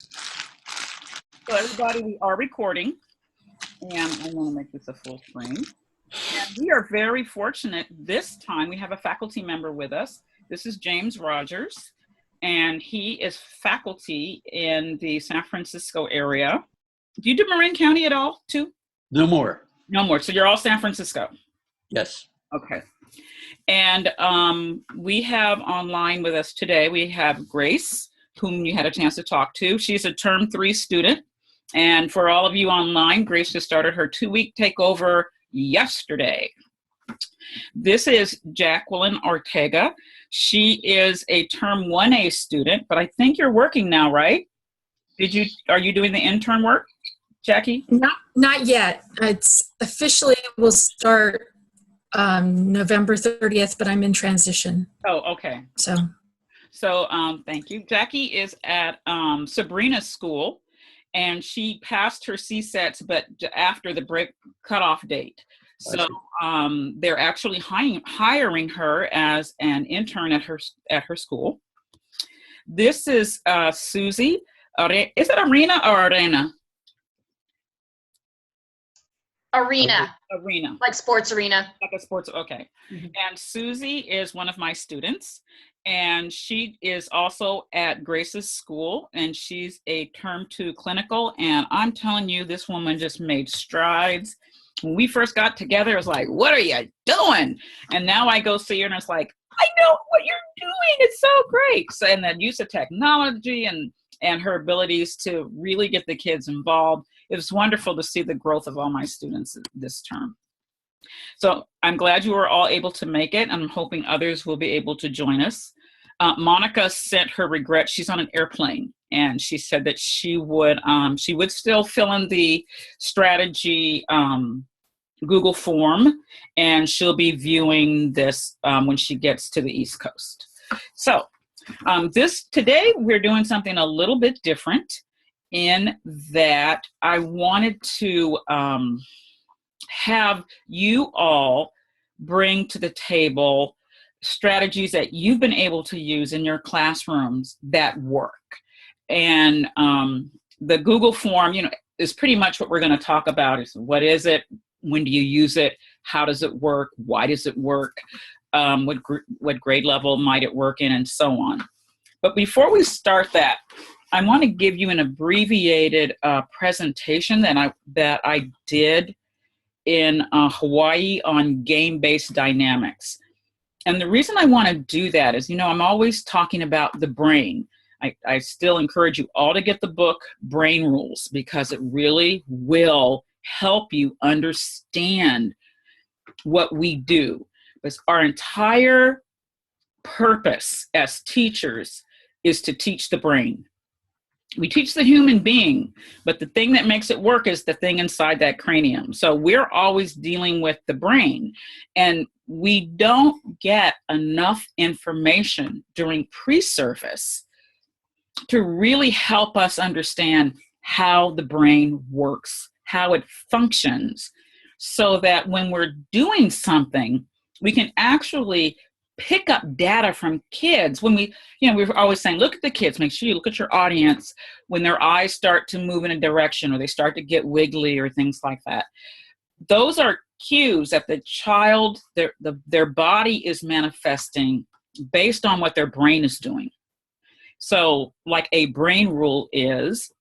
So everybody, we are recording, and I want to make this a full screen. And we are very fortunate this time. We have a faculty member with us. This is James Rogers, and he is faculty in the San Francisco area. Do you do Marin County at all, too? No more. No more. So you're all San Francisco? Yes. Okay. And we have online with us today, we have Grace, whom you had a chance to talk to. She's a Term 3 student. And for all of you online, Grace just started her 2-week takeover yesterday. This is Jacqueline Ortega. She is a Term 1A student, but I think you're working now, right? Are you doing the intern work, Jackie? Not yet. It's officially will start November 30th, but I'm in transition. Oh, okay. So thank you. Jackie is at Sabrina's school, and she passed her CSETs, but after the break cutoff date. So they're actually hiring her as an intern at her school. This is Susie. Is it Arena or Arena? Arena. Arena. Like sports arena. Like a sports, okay. Mm-hmm. And Susie is one of my students, and she is also at Grace's school, and she's a Term 2 clinical, and I'm telling you, this woman just made strides. When we first got together, it was like, what are you doing? And now I go see her, and it's like, I know what you're doing. It's so great. So, and the use of technology and her abilities to really get the kids involved. It was wonderful to see the growth of all my students this term. So I'm glad you were all able to make it. I'm hoping others will be able to join us. Monica sent her regrets. She's on an airplane, and she said that she would still fill in the strategy Google form, and she'll be viewing this when she gets to the East Coast. So today we're doing something a little bit different in that I wanted to have you all bring to the table strategies that you've been able to use in your classrooms that work. And the Google form, is pretty much what we're going to talk about. Is what is it? When do you use it? How does it work? Why does it work? What grade level might it work in, and so on. But before we start that, I want to give you an abbreviated presentation that I did in Hawaii on game-based dynamics. And the reason I want to do that is, I'm always talking about the brain. I still encourage you all to get the book Brain Rules, because it really will help you understand what we do. Because our entire purpose as teachers is to teach the brain. We teach the human being, but the thing that makes it work is the thing inside that cranium. So we're always dealing with the brain, and we don't get enough information during pre-service to really help us understand how the brain works, how it functions, so that when we're doing something, we can actually pick up data from kids. When we're always saying, look at the kids, make sure you look at your audience when their eyes start to move in a direction or they start to get wiggly or things like that. Those are cues that the child, their body is manifesting based on what their brain is doing. So like a brain rule is,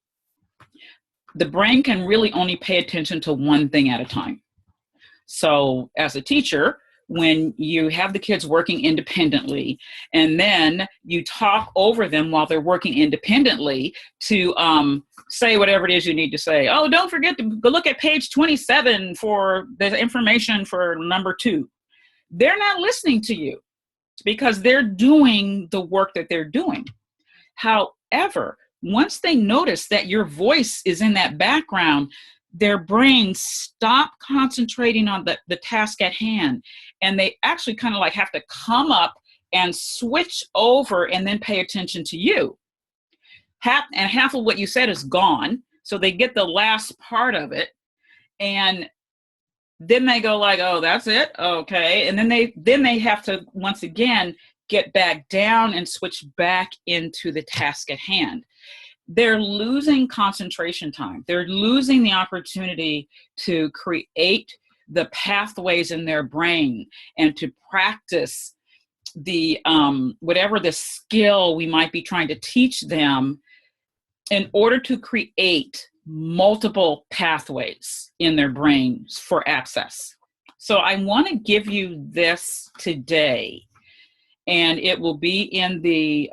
the brain can really only pay attention to one thing at a time. So as a teacher, when you have the kids working independently, and then you talk over them while they're working independently to say whatever it is you need to say. Oh, don't forget to go look at page 27 for the information for number 2. They're not listening to you because they're doing the work that they're doing. However, once they notice that your voice is in that background, their brains stop concentrating on the task at hand, and they actually kind of like have to come up and switch over and then pay attention to you. Half of what you said is gone, so they get the last part of it, and then they go like, oh, that's it? Okay. And then they have to, once again, get back down and switch back into the task at hand. they're losing concentration time. They're losing the opportunity to create the pathways in their brain and to practice the whatever the skill we might be trying to teach them in order to create multiple pathways in their brains for access. So I want to give you this today, and it will be in the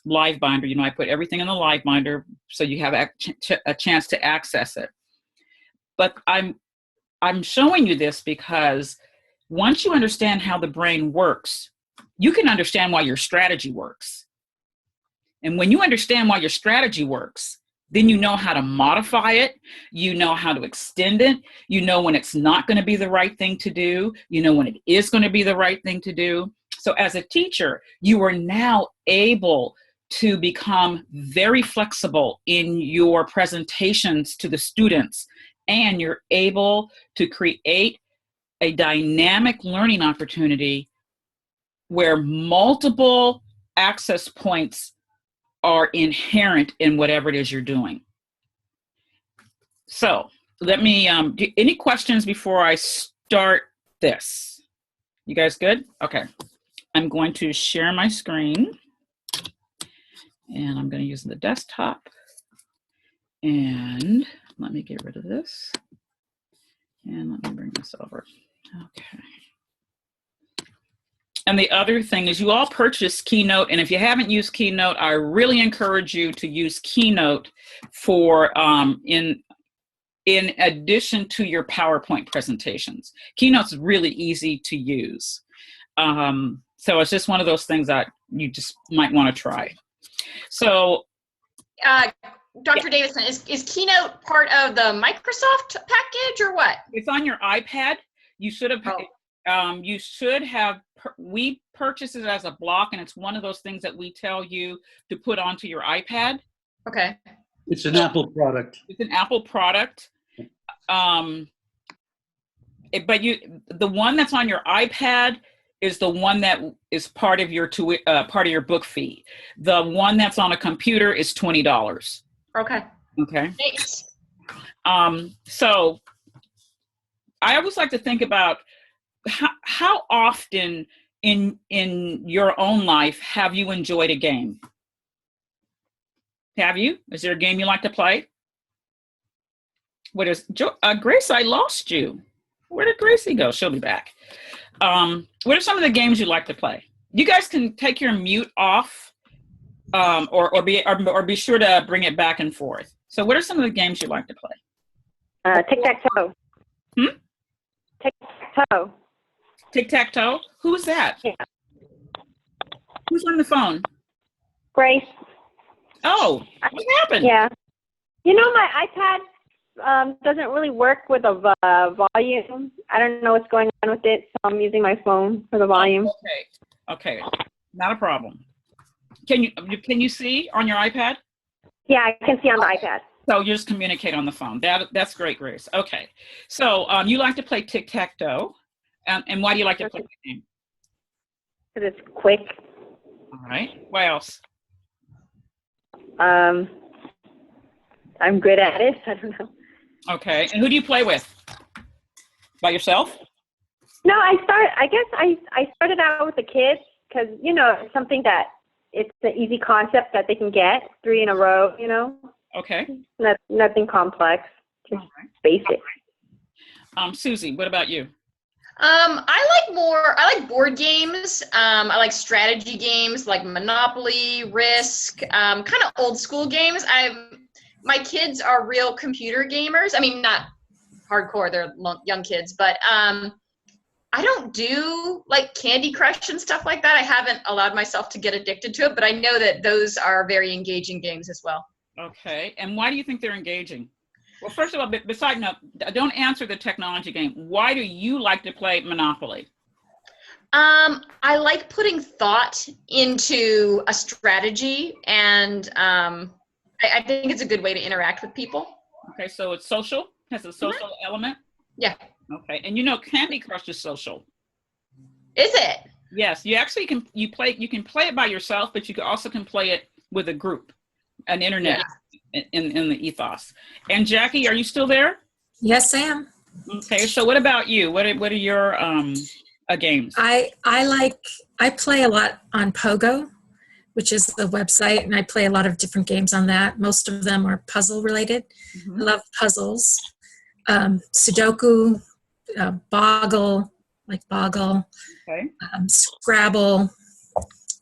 live binder. You know, I put everything in the live binder so you have a chance to access it. But I'm showing you this because once you understand how the brain works, you can understand why your strategy works. And when you understand why your strategy works, then you know how to modify it. You know how to extend it. You know when it's not going to be the right thing to do. You know when it is going to be the right thing to do. So as a teacher, you are now able to become very flexible in your presentations to the students, and you're able to create a dynamic learning opportunity where multiple access points are inherent in whatever it is you're doing. So let me, any questions before I start this? You guys good? Okay. I'm going to share my screen, and I'm going to use the desktop, and let me get rid of this, and let me bring this over. Okay. And the other thing is you all purchased Keynote, and if you haven't used Keynote, I really encourage you to use Keynote for in addition to your PowerPoint presentations. Keynote's really easy to use. So it's just one of those things that you just might want to try. So, Dr. Davison, is Keynote part of the Microsoft package or what? it's on your iPad. You should have. We purchased it as a block, and it's one of those things that we tell you to put onto your iPad. Okay. It's an Apple product. It's an Apple product. But the one that's on your iPad is the one that is part of your book fee. The one that's on a computer is $20. Okay. Okay. Thanks. So I always like to think about how often in your own life have you enjoyed a game? Have you? Is there a game you like to play? What is Grace? I lost you. Where did Gracie go? She'll be back. What are some of the games you like to play? You guys can take your mute off, or be sure to bring it back and forth. So, what are some of the games you like to play? Tic-tac-toe. Tic-tac-toe. Tic-tac-toe? Who's that? Yeah. Who's on the phone? Grace. Oh, what happened? Yeah. You know, my iPad doesn't really work with a volume. I don't know what's going on with it, so I'm using my phone for the volume. Okay. Not a problem. Can you see on your iPad? Yeah, I can see on the iPad. So you just communicate on the phone. That's great, Grace. Okay. So you like to play tic-tac-toe. And why do you like to play the game? Because it's quick. All right. What else? I'm good at it. I don't know. Okay. And who do you play with? By yourself? No, I started out with the kids because, you know, it's something that it's an easy concept that they can get 3 in a row, you know. Okay. Nothing complex, just basic. Susie, what about you? I like board games. I like strategy games like Monopoly, Risk, kind of old school games. My kids are real computer gamers. I mean, not hardcore, they're young kids, but I don't do like Candy Crush and stuff like that. I haven't allowed myself to get addicted to it, but I know that those are very engaging games as well. Okay. And why do you think they're engaging? Well, first of all, don't answer the technology game. Why do you like to play Monopoly? I like putting thought into a strategy, and I think it's a good way to interact with people. Okay, so it's social, has a social element? Yeah. Okay, and you know Candy Crush is social. Is it? Yes, you actually can play it by yourself, but you also can play it with a group, an internet in the ethos. And Jackie, are you still there? Yes, I am. Okay, so what about you? What are your games? I play a lot on Pogo, which is the website, and I play a lot of different games on that. Most of them are puzzle related. I love puzzles. Sudoku, Boggle, like Boggle, Okay. Scrabble,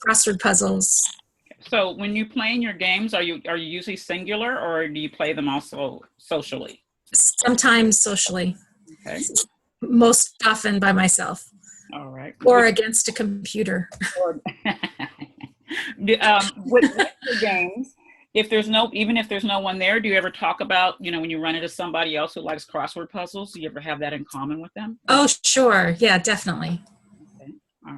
crossword puzzles. So when you playing your games, are you usually singular, or do you play them also socially? Sometimes socially. Okay. Most often by myself. All right. Or against a computer. With the games, even if there's no one there, do you ever talk about, when you run into somebody else who likes crossword puzzles, do you ever have that in common with them? Oh, sure. Yeah, definitely. Okay. All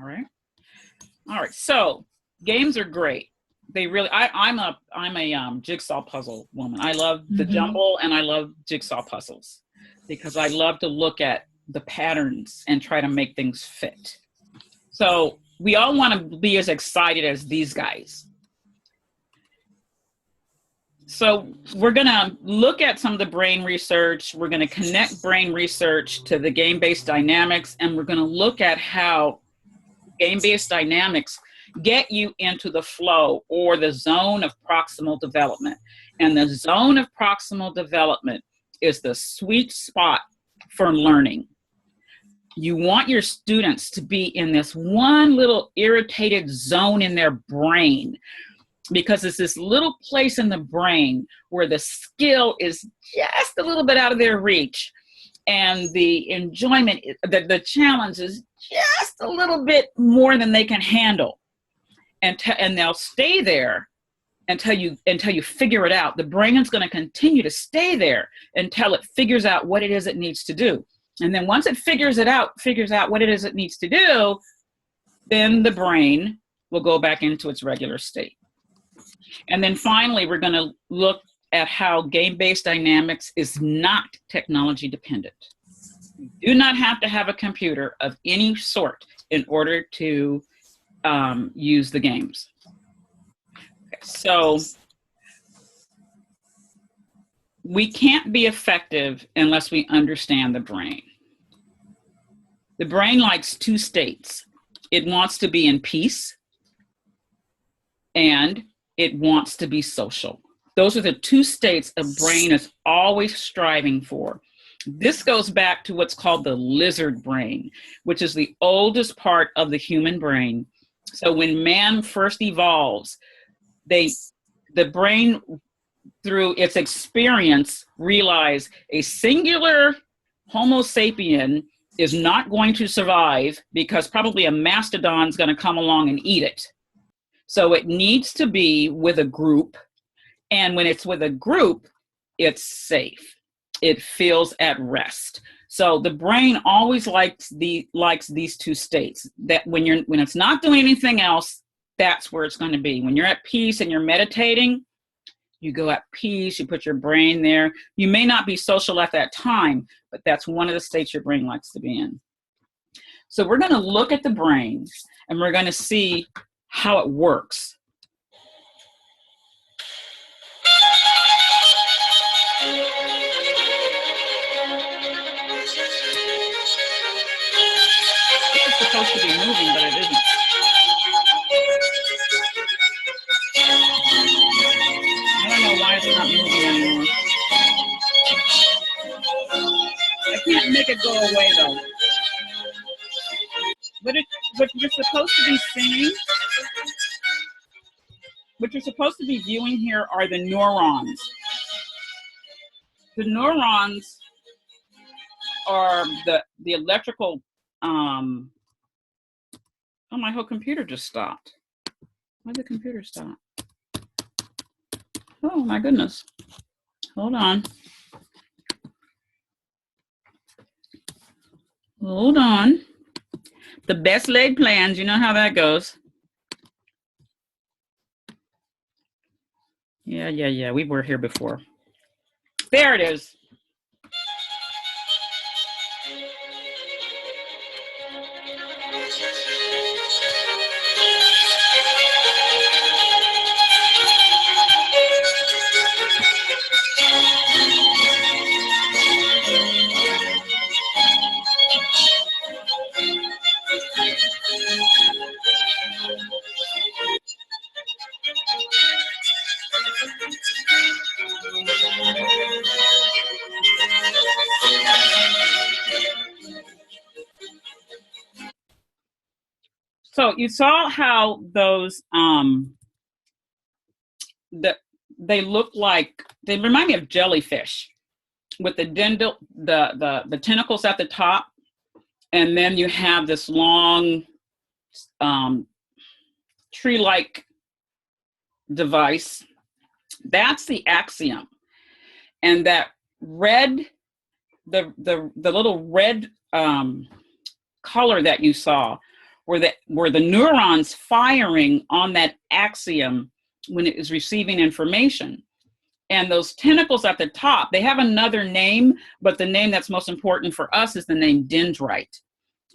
right. So games are great. They really, I'm a jigsaw puzzle woman. I love the jumble, and I love jigsaw puzzles because I love to look at the patterns and try to make things fit. So we all want to be as excited as these guys. So we're going to look at some of the brain research. We're going to connect brain research to the game-based dynamics, and we're going to look at how game-based dynamics get you into the flow or the zone of proximal development. And the zone of proximal development is the sweet spot for learning. You want your students to be in this one little irritated zone in their brain, because it's this little place in the brain where the skill is just a little bit out of their reach, and the enjoyment, the challenge is just a little bit more than they can handle. And they'll stay there until you figure it out. The brain is going to continue to stay there until it figures out what it is it needs to do. And then once it figures out what it is it needs to do, then the brain will go back into its regular state. And then finally, we're going to look at how game-based dynamics is not technology dependent. You do not have to have a computer of any sort in order to use the games. Okay, so we can't be effective unless we understand the brain. The brain likes two states. It wants to be in peace, and it wants to be social. Those are the two states a brain is always striving for. This goes back to what's called the lizard brain, which is the oldest part of the human brain. So when man first evolves, the brain, through its experience, realized a singular Homo sapien is not going to survive because probably a mastodon is going to come along and eat it. So it needs to be with a group. And when it's with a group, it's safe. It feels at rest. So the brain always likes these two states. That when it's not doing anything else, that's where it's going to be. When you're at peace and you're meditating, you go at peace, you put your brain there. You may not be social at that time, but that's one of the states your brain likes to be in. So we're going to look at the brain, and we're going to see how it works. It's supposed to be moving, but it isn't. I don't know why it's not moving anymore. I can't make it go away though. What you're supposed to be seeing, what you're supposed to be viewing here are the neurons. The neurons are the electrical, oh, my whole computer just stopped. Why did the computer stop? Oh my goodness. Hold on. Hold on. The best laid plans, you know how that goes. Yeah, we were here before. There it is. So you saw how those they look like, they remind me of jellyfish with the the tentacles at the top, and then you have this long tree-like device. That's the axiom. And that red, the little red color that you saw were the neurons firing on that axiom when it is receiving information. And those tentacles at the top, they have another name, but the name that's most important for us is the name dendrite,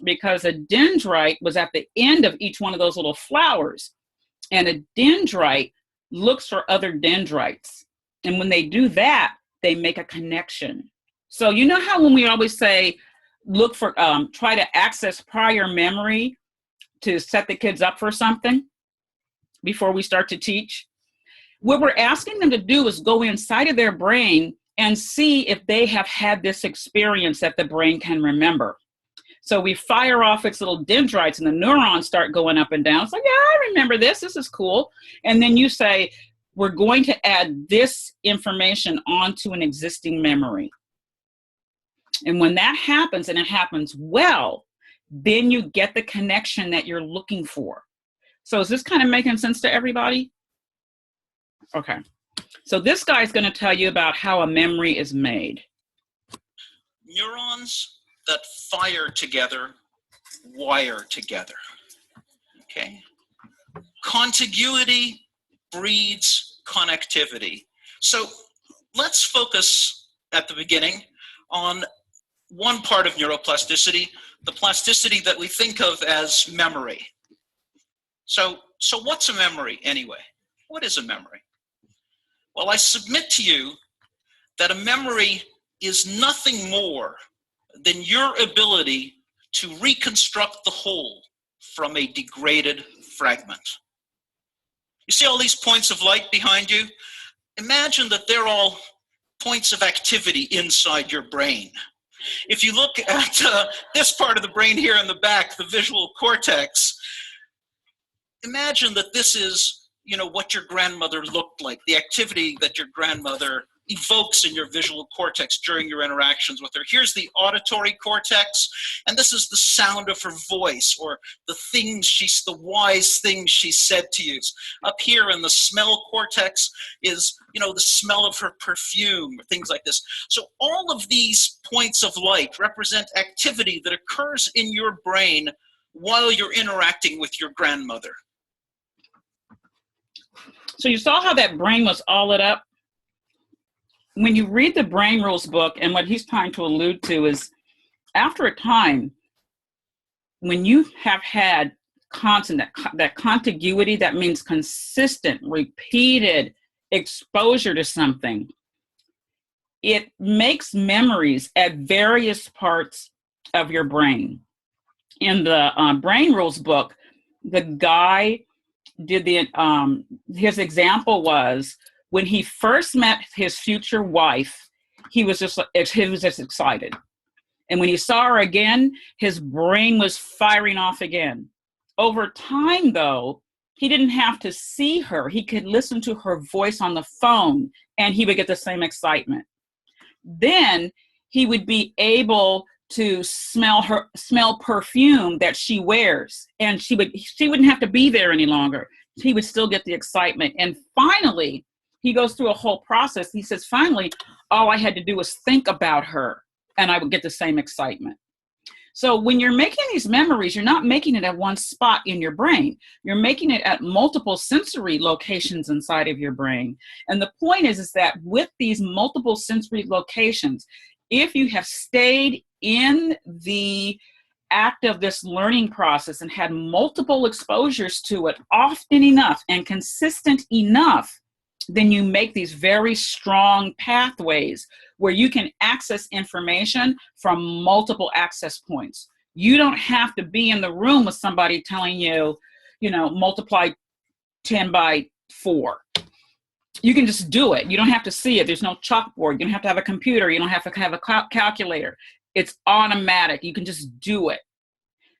because a dendrite was at the end of each one of those little flowers. And a dendrite looks for other dendrites. And when they do that, they make a connection. So you know how when we always say, look for, try to access prior memory to set the kids up for something before we start to teach? What we're asking them to do is go inside of their brain and see if they have had this experience that the brain can remember. So we fire off its little dendrites and the neurons start going up and down. It's like, yeah, I remember this. This is cool. And then you say, we're going to add this information onto an existing memory. And when that happens, and it happens well, then you get the connection that you're looking for. So is this kind of making sense to everybody? Okay. So this guy's going to tell you about how a memory is made. Neurons that fire together wire together. Okay? Contiguity breeds connectivity. So let's focus at the beginning on one part of neuroplasticity, the plasticity that we think of as memory. So what's a memory anyway? What is a memory? Well, I submit to you that a memory is nothing more than your ability to reconstruct the whole from a degraded fragment. You see all these points of light behind you? Imagine that they're all points of activity inside your brain. If you look at this part of the brain here in the back, the visual cortex, imagine that this is, what your grandmother looked like, the activity that your grandmother evokes in your visual cortex during your interactions with her. Here's the auditory cortex, and this is the sound of her voice, or the wise things she said to you. Up here in the smell cortex is, the smell of her perfume, or things like this. So all of these points of light represent activity that occurs in your brain while you're interacting with your grandmother. So you saw how that brain was all lit up? When you read the Brain Rules book, and what he's trying to allude to is, after a time, when you have had constant, that contiguity, that means consistent, repeated exposure to something, it makes memories at various parts of your brain. In the Brain Rules book, the guy did his example was, when he first met his future wife, he was just excited. And when he saw her again, his brain was firing off again. Over time, though, he didn't have to see her. He could listen to her voice on the phone, and he would get the same excitement. Then he would be able to smell perfume that she wears, and she wouldn't have to be there any longer. He would still get the excitement. And finally, he goes through a whole process. He says, finally, all I had to do was think about her, and I would get the same excitement. So when you're making these memories, you're not making it at one spot in your brain. You're making it at multiple sensory locations inside of your brain. And the point is that with these multiple sensory locations, if you have stayed in the act of this learning process and had multiple exposures to it often enough and consistent enough, then you make these very strong pathways where you can access information from multiple access points. You don't have to be in the room with somebody telling you, multiply 10 by 4. You can just do it. You don't have to see it. There's no chalkboard. You don't have to have a computer. You don't have to have a calculator. It's automatic. You can just do it.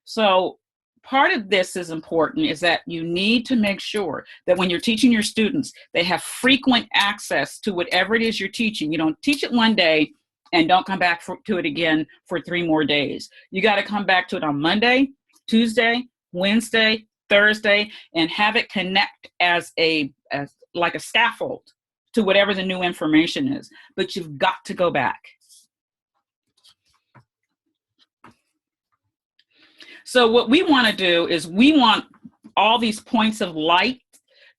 So part of this is important is that you need to make sure that when you're teaching your students, they have frequent access to whatever it is you're teaching. You don't teach it one day and don't come back to it again for 3 more days. You got to come back to it on Monday, Tuesday, Wednesday, Thursday, and have it connect as like a scaffold to whatever the new information is. But you've got to go back. So what we want to do is we want all these points of light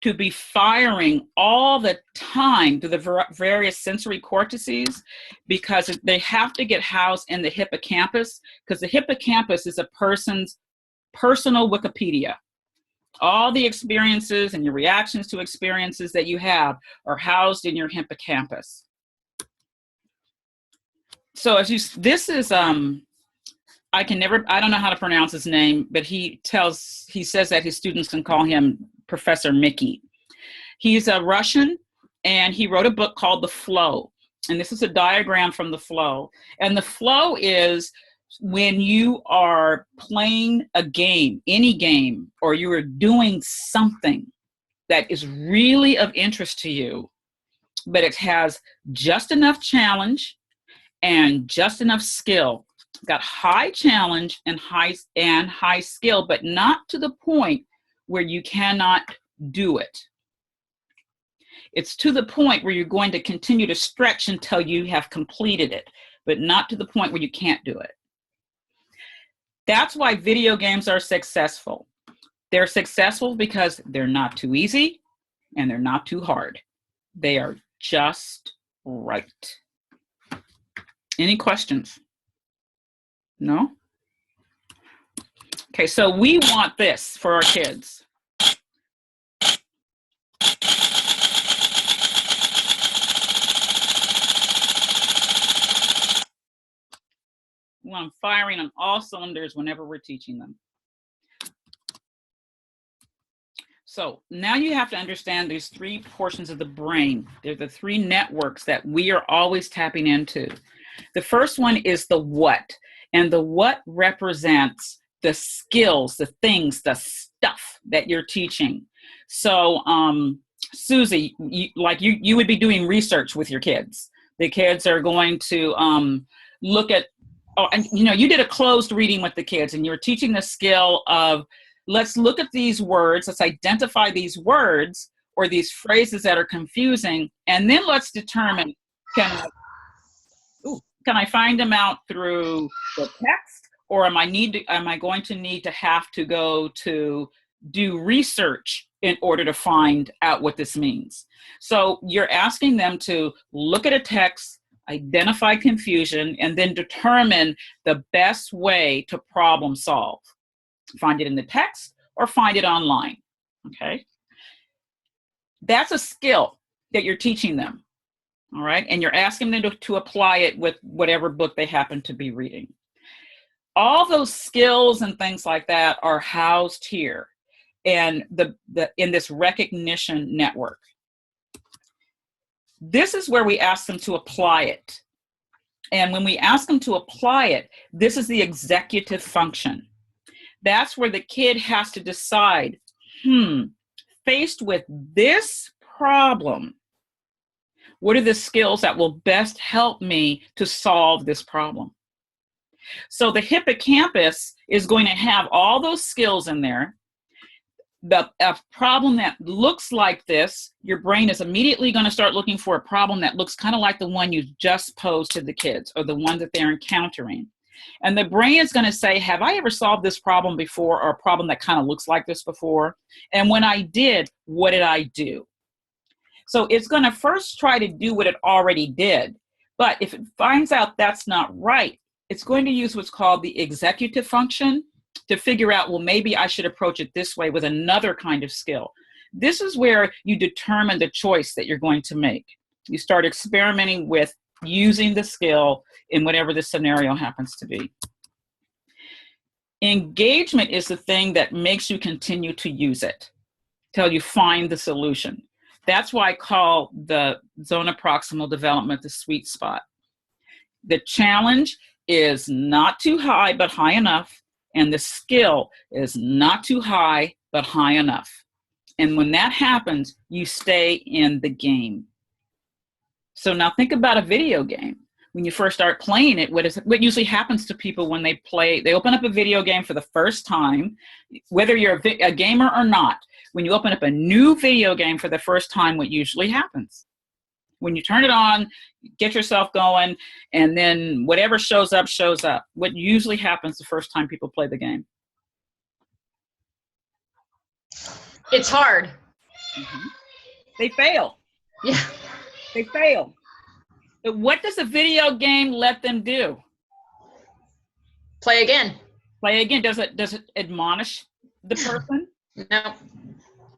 to be firing all the time to the various sensory cortices, because they have to get housed in the hippocampus, because the hippocampus is a person's personal Wikipedia. All the experiences and your reactions to experiences that you have are housed in your hippocampus. So this is, I don't know how to pronounce his name, but he says that his students can call him Professor Mickey. He's a Russian, and he wrote a book called The Flow. And this is a diagram from the flow. And the flow is when you are playing a game, any game, or you are doing something that is really of interest to you, but it has just enough challenge and just enough skill. It's got high challenge and high skill, but not to the point where you cannot do it. It's to the point where you're going to continue to stretch until you have completed it, but not to the point where you can't do it. That's why video games are successful. They're successful because they're not too easy and they're not too hard. They are just right. Any questions? No? Okay, so we want this for our kids. Well, I'm firing on all cylinders whenever we're teaching them. So now you have to understand these 3 portions of the brain. They're the 3 networks that we are always tapping into. The first one is the what, and the what represents the skills, the things, the stuff that you're teaching. So Susie, you would be doing research with your kids. The kids are going to look at, and you did a closed reading with the kids, and you were teaching the skill of, let's look at these words, let's identify these words or these phrases that are confusing, and then let's determine, can I find them out through the text, or am I going to need to have to go to do research in order to find out what this means? So you're asking them to look at a text, identify confusion, and then determine the best way to problem solve. Find it in the text or find it online, okay? That's a skill that you're teaching them, all right? And you're asking them to apply it with whatever book they happen to be reading. All those skills and things like that are housed here and in this recognition network. This is where we ask them to apply it. And when we ask them to apply it, this is the executive function. That's where the kid has to decide, faced with this problem, what are the skills that will best help me to solve this problem? So the hippocampus is going to have all those skills in there. A problem that looks like this, your brain is immediately going to start looking for a problem that looks kind of like the one you just posed to the kids or the one that they're encountering. And the brain is going to say, have I ever solved this problem before, or a problem that kind of looks like this before? And when I did, what did I do? So it's going to first try to do what it already did. But if it finds out that's not right, it's going to use what's called the executive function to figure out, well, maybe I should approach it this way with another kind of skill. This is where you determine the choice that you're going to make. You start experimenting with using the skill in whatever the scenario happens to be. Engagement is the thing that makes you continue to use it till you find the solution. That's why I call the zone of proximal development the sweet spot. The challenge is not too high, but high enough, and the skill is not too high, but high enough. And when that happens, you stay in the game. So now think about a video game. When you first start playing it, what usually happens to people when they open up a video game for the first time, whether you're a gamer or not, when you open up a new video game for the first time, what usually happens? When you turn it on, get yourself going, and then whatever shows up, shows up. What usually happens the first time people play the game? It's hard. Mm-hmm. They fail. Yeah. They fail. But what does a video game let them do? Play again. Play again. Does it admonish the person? No.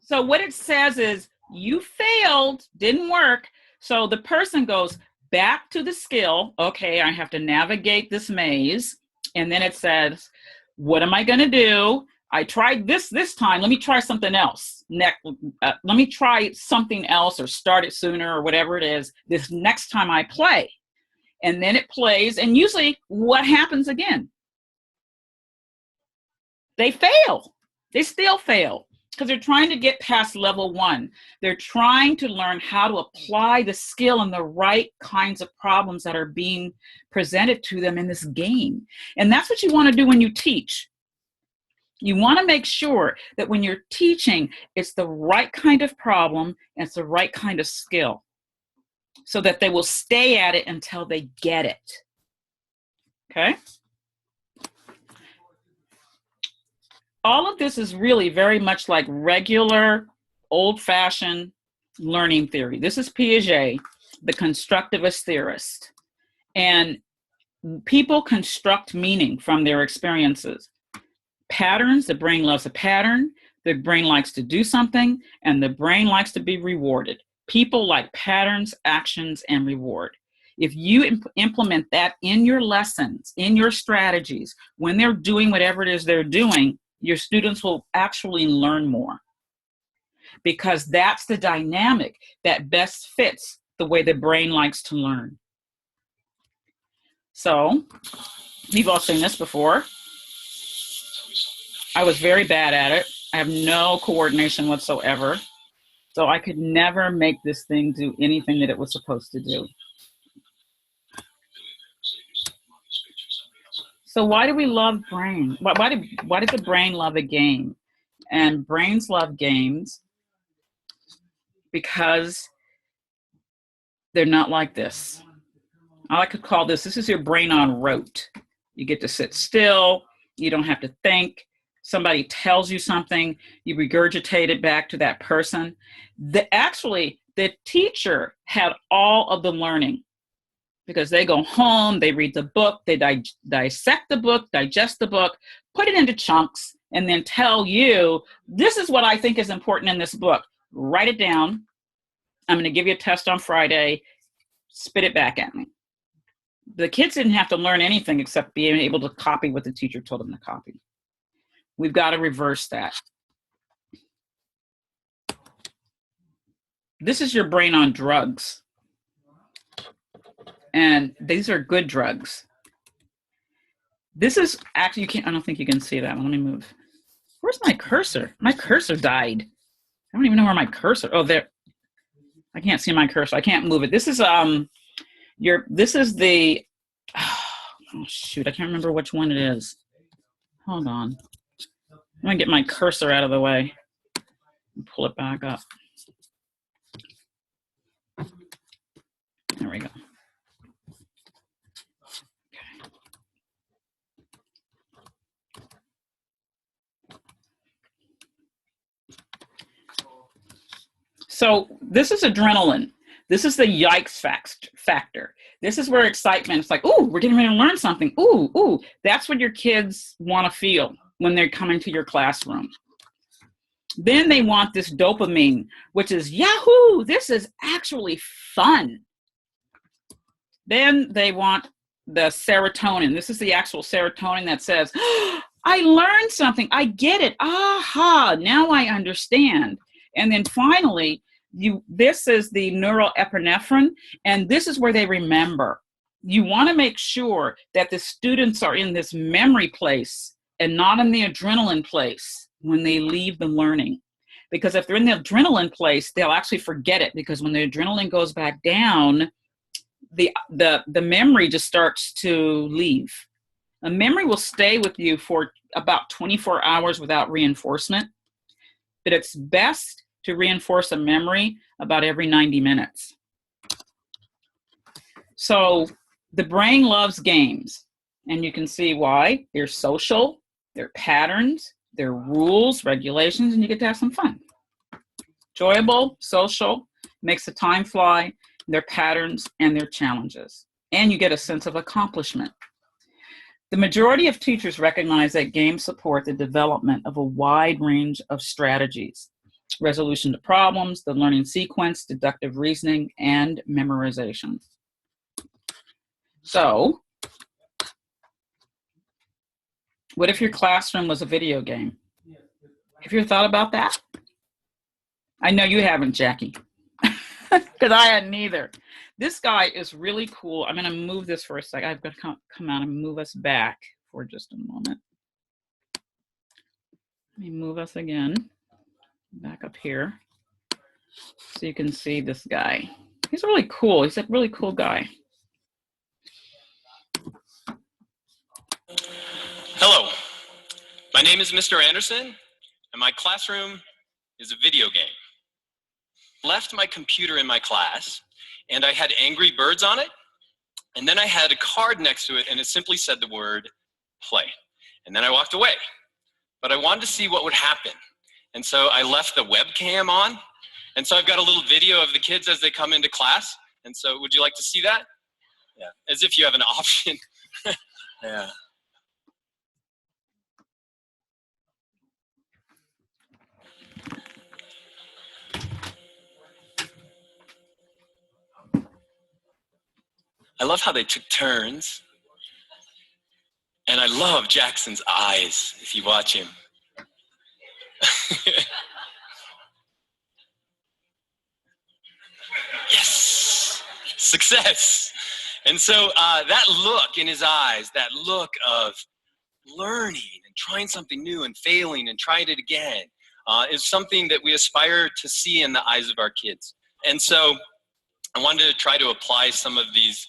So what it says is, you failed, didn't work. So the person goes back to the skill. Okay, I have to navigate this maze. And then it says, what am I going to do? I tried this time. Let me try something else. Let me try something else, or start it sooner, or whatever it is, this next time I play. And then it plays. And usually what happens again? They fail. They still fail because they're trying to get past level 1. They're trying to learn how to apply the skill and the right kinds of problems that are being presented to them in this game. And that's what you want to do when you teach. You want to make sure that when you're teaching, it's the right kind of problem and it's the right kind of skill, so that they will stay at it until they get it. Okay? All of this is really very much like regular, old-fashioned learning theory. This is Piaget, the constructivist theorist. And people construct meaning from their experiences. Patterns, the brain loves a pattern, the brain likes to do something, and the brain likes to be rewarded. People like patterns, actions, and reward. If you implement that in your lessons, in your strategies, when they're doing whatever it is they're doing, your students will actually learn more, because that's the dynamic that best fits the way the brain likes to learn. So, you've all seen this before. I was very bad at it. I have no coordination whatsoever. So I could never make this thing do anything that it was supposed to do. So why do we love brain? Why did the brain love a game? And brains love games because they're not like this. I could call this is your brain on rote. You get to sit still. You don't have to think. Somebody tells you something, you regurgitate it back to that person. Actually, the teacher had all of the learning, because they go home, they read the book, they dissect the book, digest the book, put it into chunks, and then tell you, this is what I think is important in this book. Write it down. I'm going to give you a test on Friday. Spit it back at me. The kids didn't have to learn anything except being able to copy what the teacher told them to copy. We've got to reverse that. This is your brain on drugs. And these are good drugs. This is actually, I don't think you can see that. Let me move. Where's my cursor? My cursor died. I don't even know where my cursor, oh, there. I can't see my cursor. I can't move it. This is the, oh shoot, I can't remember which one it is. Hold on. I'm gonna get my cursor out of the way and pull it back up. There we go. Okay. So this is adrenaline. This is the yikes factor. This is where excitement, it's like, ooh, we're getting ready to learn something. Ooh. That's what your kids want to feel when they're coming to your classroom. Then they want this dopamine, which is, yahoo, this is actually fun. Then they want the serotonin. This is the actual serotonin that says, oh, I learned something. I get it. Aha, now I understand. And then finally, this is the neuroepinephrine, and this is where they remember. You want to make sure that the students are in this memory place and not in the adrenaline place when they leave the learning. Because if they're in the adrenaline place, they'll actually forget it, because when the adrenaline goes back down, the memory just starts to leave. A memory will stay with you for about 24 hours without reinforcement, but it's best to reinforce a memory about every 90 minutes. So the brain loves games, and you can see why. They're social, they're patterns, they're rules, regulations, and you get to have some fun. Enjoyable, social, makes the time fly, their patterns and their challenges. And you get a sense of accomplishment. The majority of teachers recognize that games support the development of a wide range of strategies: resolution to problems, the learning sequence, deductive reasoning, and memorization. So, what if your classroom was a video game? Have you ever thought about that? I know you haven't, Jackie, because I hadn't either. This guy is really cool. I'm going to move this for a second. I've got to come out and move us back for just a moment. Let me move us again, back up here, so you can see this guy. He's really cool. He's a really cool guy. Hello, my name is Mr. Anderson, and my classroom is a video game. Left my computer in my class, and I had Angry Birds on it, and then I had a card next to it, and it simply said the word play. And then I walked away, but I wanted to see what would happen. And so I left the webcam on, and so I've got a little video of the kids as they come into class. And so would you like to see that? Yeah, as if you have an option. Yeah. I love how they took turns. And I love Jackson's eyes, if you watch him. Yes, success. And so that look in his eyes, that look of learning and trying something new and failing and trying it again is something that we aspire to see in the eyes of our kids. And so I wanted to try to apply some of these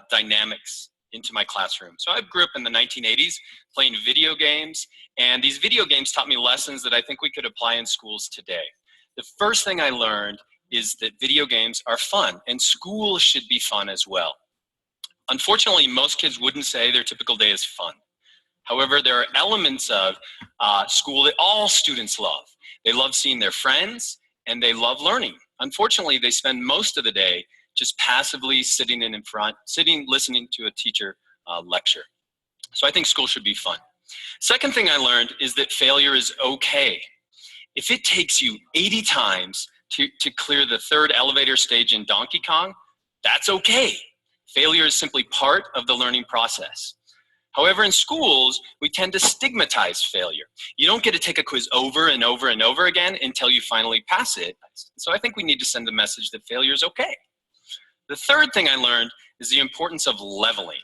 dynamics into my classroom. So I grew up in the 1980s playing video games, and these video games taught me lessons that I think we could apply in schools today. The first thing I learned is that video games are fun, and school should be fun as well. Unfortunately, most kids wouldn't say their typical day is fun. However, there are elements of school that all students love. They love seeing their friends, and they love learning. Unfortunately, they spend most of the day just passively sitting in front, listening to a teacher lecture. So I think school should be fun. Second thing I learned is that failure is okay. If it takes you 80 times to clear the third elevator stage in Donkey Kong, that's okay. Failure is simply part of the learning process. However, in schools, we tend to stigmatize failure. You don't get to take a quiz over and over and over again until you finally pass it. So I think we need to send the message that failure is okay. The third thing I learned is the importance of leveling.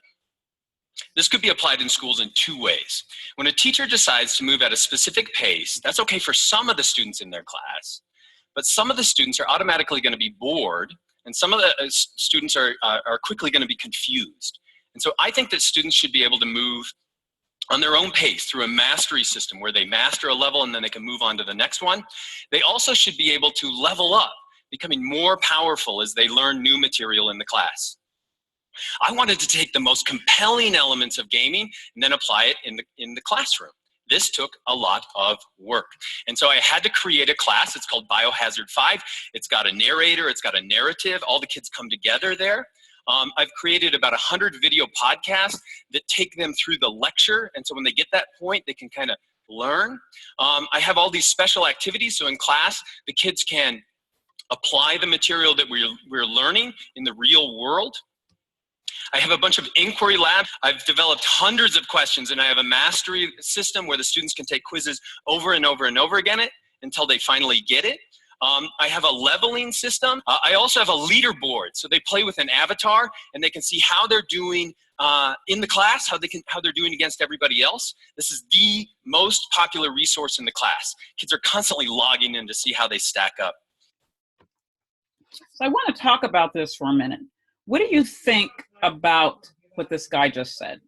This could be applied in schools in two ways. When a teacher decides to move at a specific pace, that's okay for some of the students in their class, but some of the students are automatically going to be bored, and some of the students are quickly going to be confused. And so I think that students should be able to move on their own pace through a mastery system where they master a level and then they can move on to the next one. They also should be able to level up, becoming more powerful as they learn new material in the class. I wanted to take the most compelling elements of gaming and then apply it in the classroom. This took a lot of work. And so I had to create a class. It's called Biohazard 5. It's got a narrator, it's got a narrative. All the kids come together there. I've created about 100 video podcasts that take them through the lecture. And so when they get that point, they can kind of learn. I have all these special activities. So in class, the kids can apply the material that we're learning in the real world. I have a bunch of inquiry labs. I've developed hundreds of questions, and I have a mastery system where the students can take quizzes over and over and over again until they finally get it. I have a leveling system. I also have a leaderboard. So they play with an avatar and they can see how they're doing in the class, how they're doing against everybody else. This is the most popular resource in the class. Kids are constantly logging in to see how they stack up. So I want to talk about this for a minute. What do you think about what this guy just said?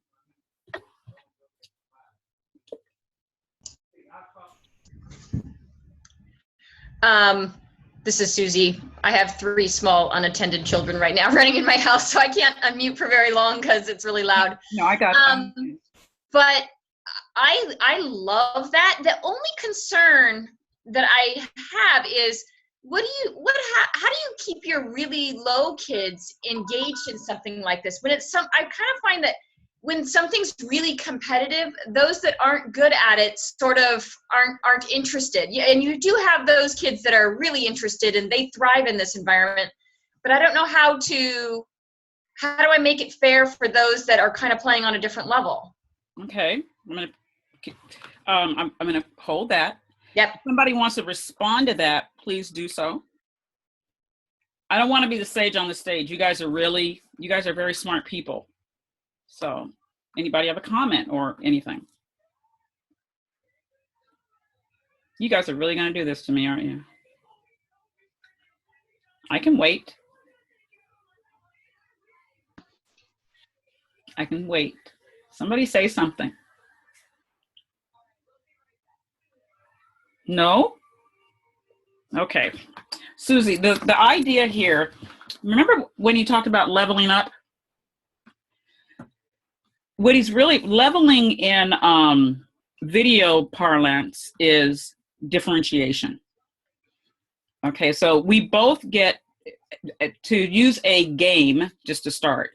This is Susie. I have 3 small unattended children right now running in my house, so I can't unmute for very long because it's really loud. No, I got it. But I love that. The only concern that I have is how do you keep your really low kids engaged in something like this? When it's I kind of find that when something's really competitive, those that aren't good at it sort of aren't interested. And you do have those kids that are really interested and they thrive in this environment. But I don't know how do I make it fair for those that are kind of playing on a different level? Okay, I'm gonna hold that. Yep. If somebody wants to respond to that, please do so. I don't want to be the sage on the stage. You guys are very smart people. So, anybody have a comment or anything? You guys are really going to do this to me, aren't you? I can wait. I can wait. Somebody say something. No? Okay. Susie, the idea here, remember when you talked about leveling up? What he's really leveling in video parlance is differentiation. Okay, so we both get, to use a game, just to start,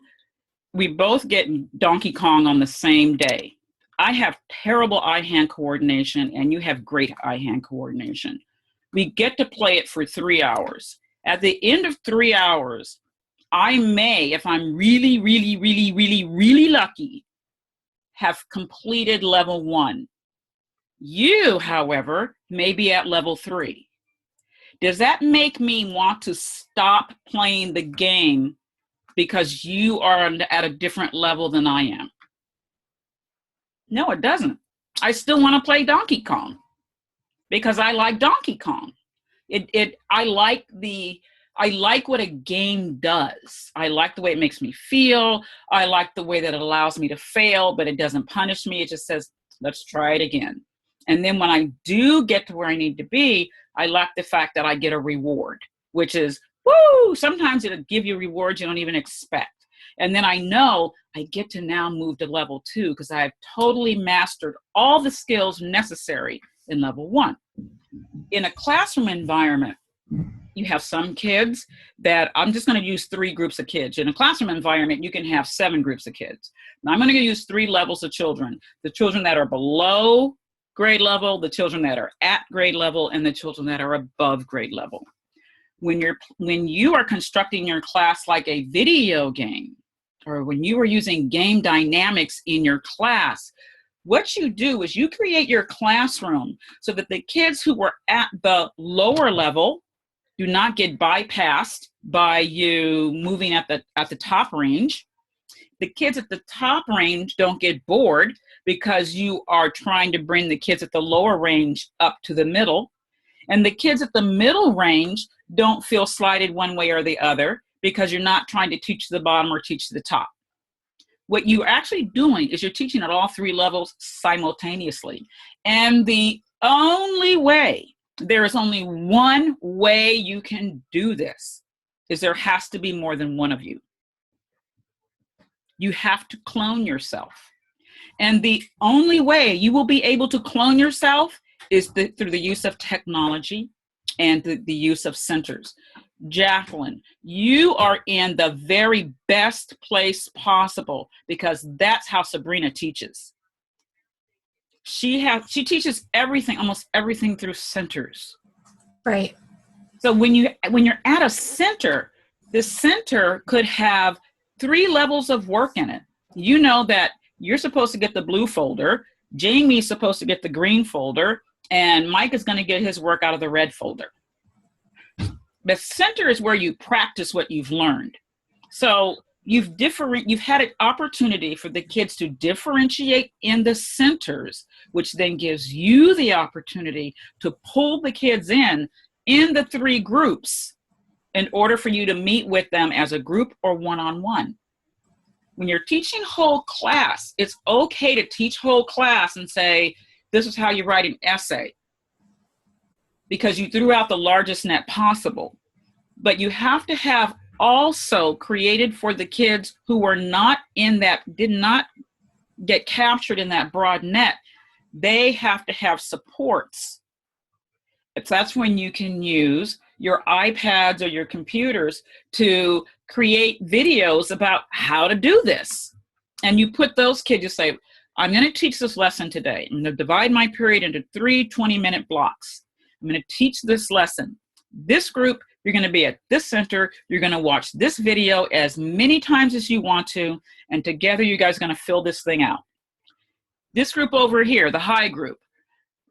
we both get Donkey Kong on the same day. I have terrible eye-hand coordination and you have great eye-hand coordination. We get to play it for 3 hours. At the end of 3 hours, I may, if I'm really, really, really, really, really lucky, have completed level 1. You, however, may be at level 3. Does that make me want to stop playing the game because you are at a different level than I am? No, it doesn't. I still want to play Donkey Kong because I like Donkey Kong. I like what a game does. I like the way it makes me feel. I like the way that it allows me to fail, but it doesn't punish me. It just says, let's try it again. And then when I do get to where I need to be, I like the fact that I get a reward, which is, woo, sometimes it'll give you rewards you don't even expect. And then I know I get to now move to level 2 because I've totally mastered all the skills necessary in level 1. In a classroom environment, you have some kids that, I'm just going to use 3 groups of kids. In a classroom environment, you can have 7 groups of kids. Now, I'm going to use 3 levels of children. The children that are below grade level, the children that are at grade level, and the children that are above grade level. When you are constructing your class like a video game, or when you are using game dynamics in your class, what you do is you create your classroom so that the kids who were at the lower level do not get bypassed by you moving at the top range. The kids at the top range don't get bored because you are trying to bring the kids at the lower range up to the middle. And the kids at the middle range don't feel slighted one way or the other because you're not trying to teach the bottom or teach the top. What you're actually doing is you're teaching at all 3 levels simultaneously. And the only way, there is only one way you can do this, is there has to be more than one of you. You have to clone yourself. And the only way you will be able to clone yourself is through the use of technology and the use of centers. Jacqueline, you are in the very best place possible because that's how Sabrina teaches. She teaches everything, almost everything through centers. Right. So when you're at a center, the center could have 3 levels of work in it. You know that you're supposed to get the blue folder, Jamie's supposed to get the green folder, and Mike is going to get his work out of the red folder. The center is where you practice what you've learned. So you've had an opportunity for the kids to differentiate in the centers, which then gives you the opportunity to pull the kids in the 3 groups in order for you to meet with them as a group or one-on-one. When you're teaching whole class, it's okay to teach whole class and say, this is how you write an essay, because you threw out the largest net possible. But you have to have also created for the kids who were not in that, did not get captured in that broad net. They have to have supports. That's when you can use your iPads or your computers to create videos about how to do this. And you put those kids, you say, I'm going to teach this lesson today. I'm going to divide my period into 3 20-minute blocks. I'm going to teach this lesson. This group, you're going to be at this center. You're going to watch this video as many times as you want to, and together you guys are going to fill this thing out. This group over here, the high group,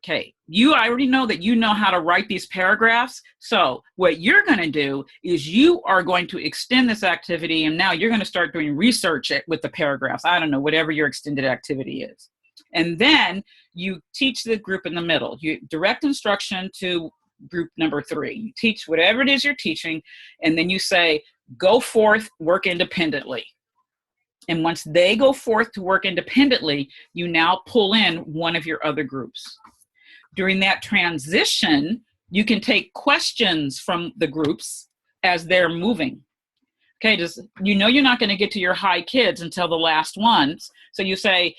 okay, I already know that you know how to write these paragraphs. So what you're going to do is you are going to extend this activity, and now you're going to start doing research with the paragraphs. I don't know, whatever your extended activity is. And then you teach the group in the middle. You direct instruction to group number 3. You teach whatever it is you're teaching, and then you say, go forth, work independently. And once they go forth to work independently, you now pull in one of your other groups. During that transition, you can take questions from the groups as they're moving. Okay, you're not going to get to your high kids until the last ones. So you say,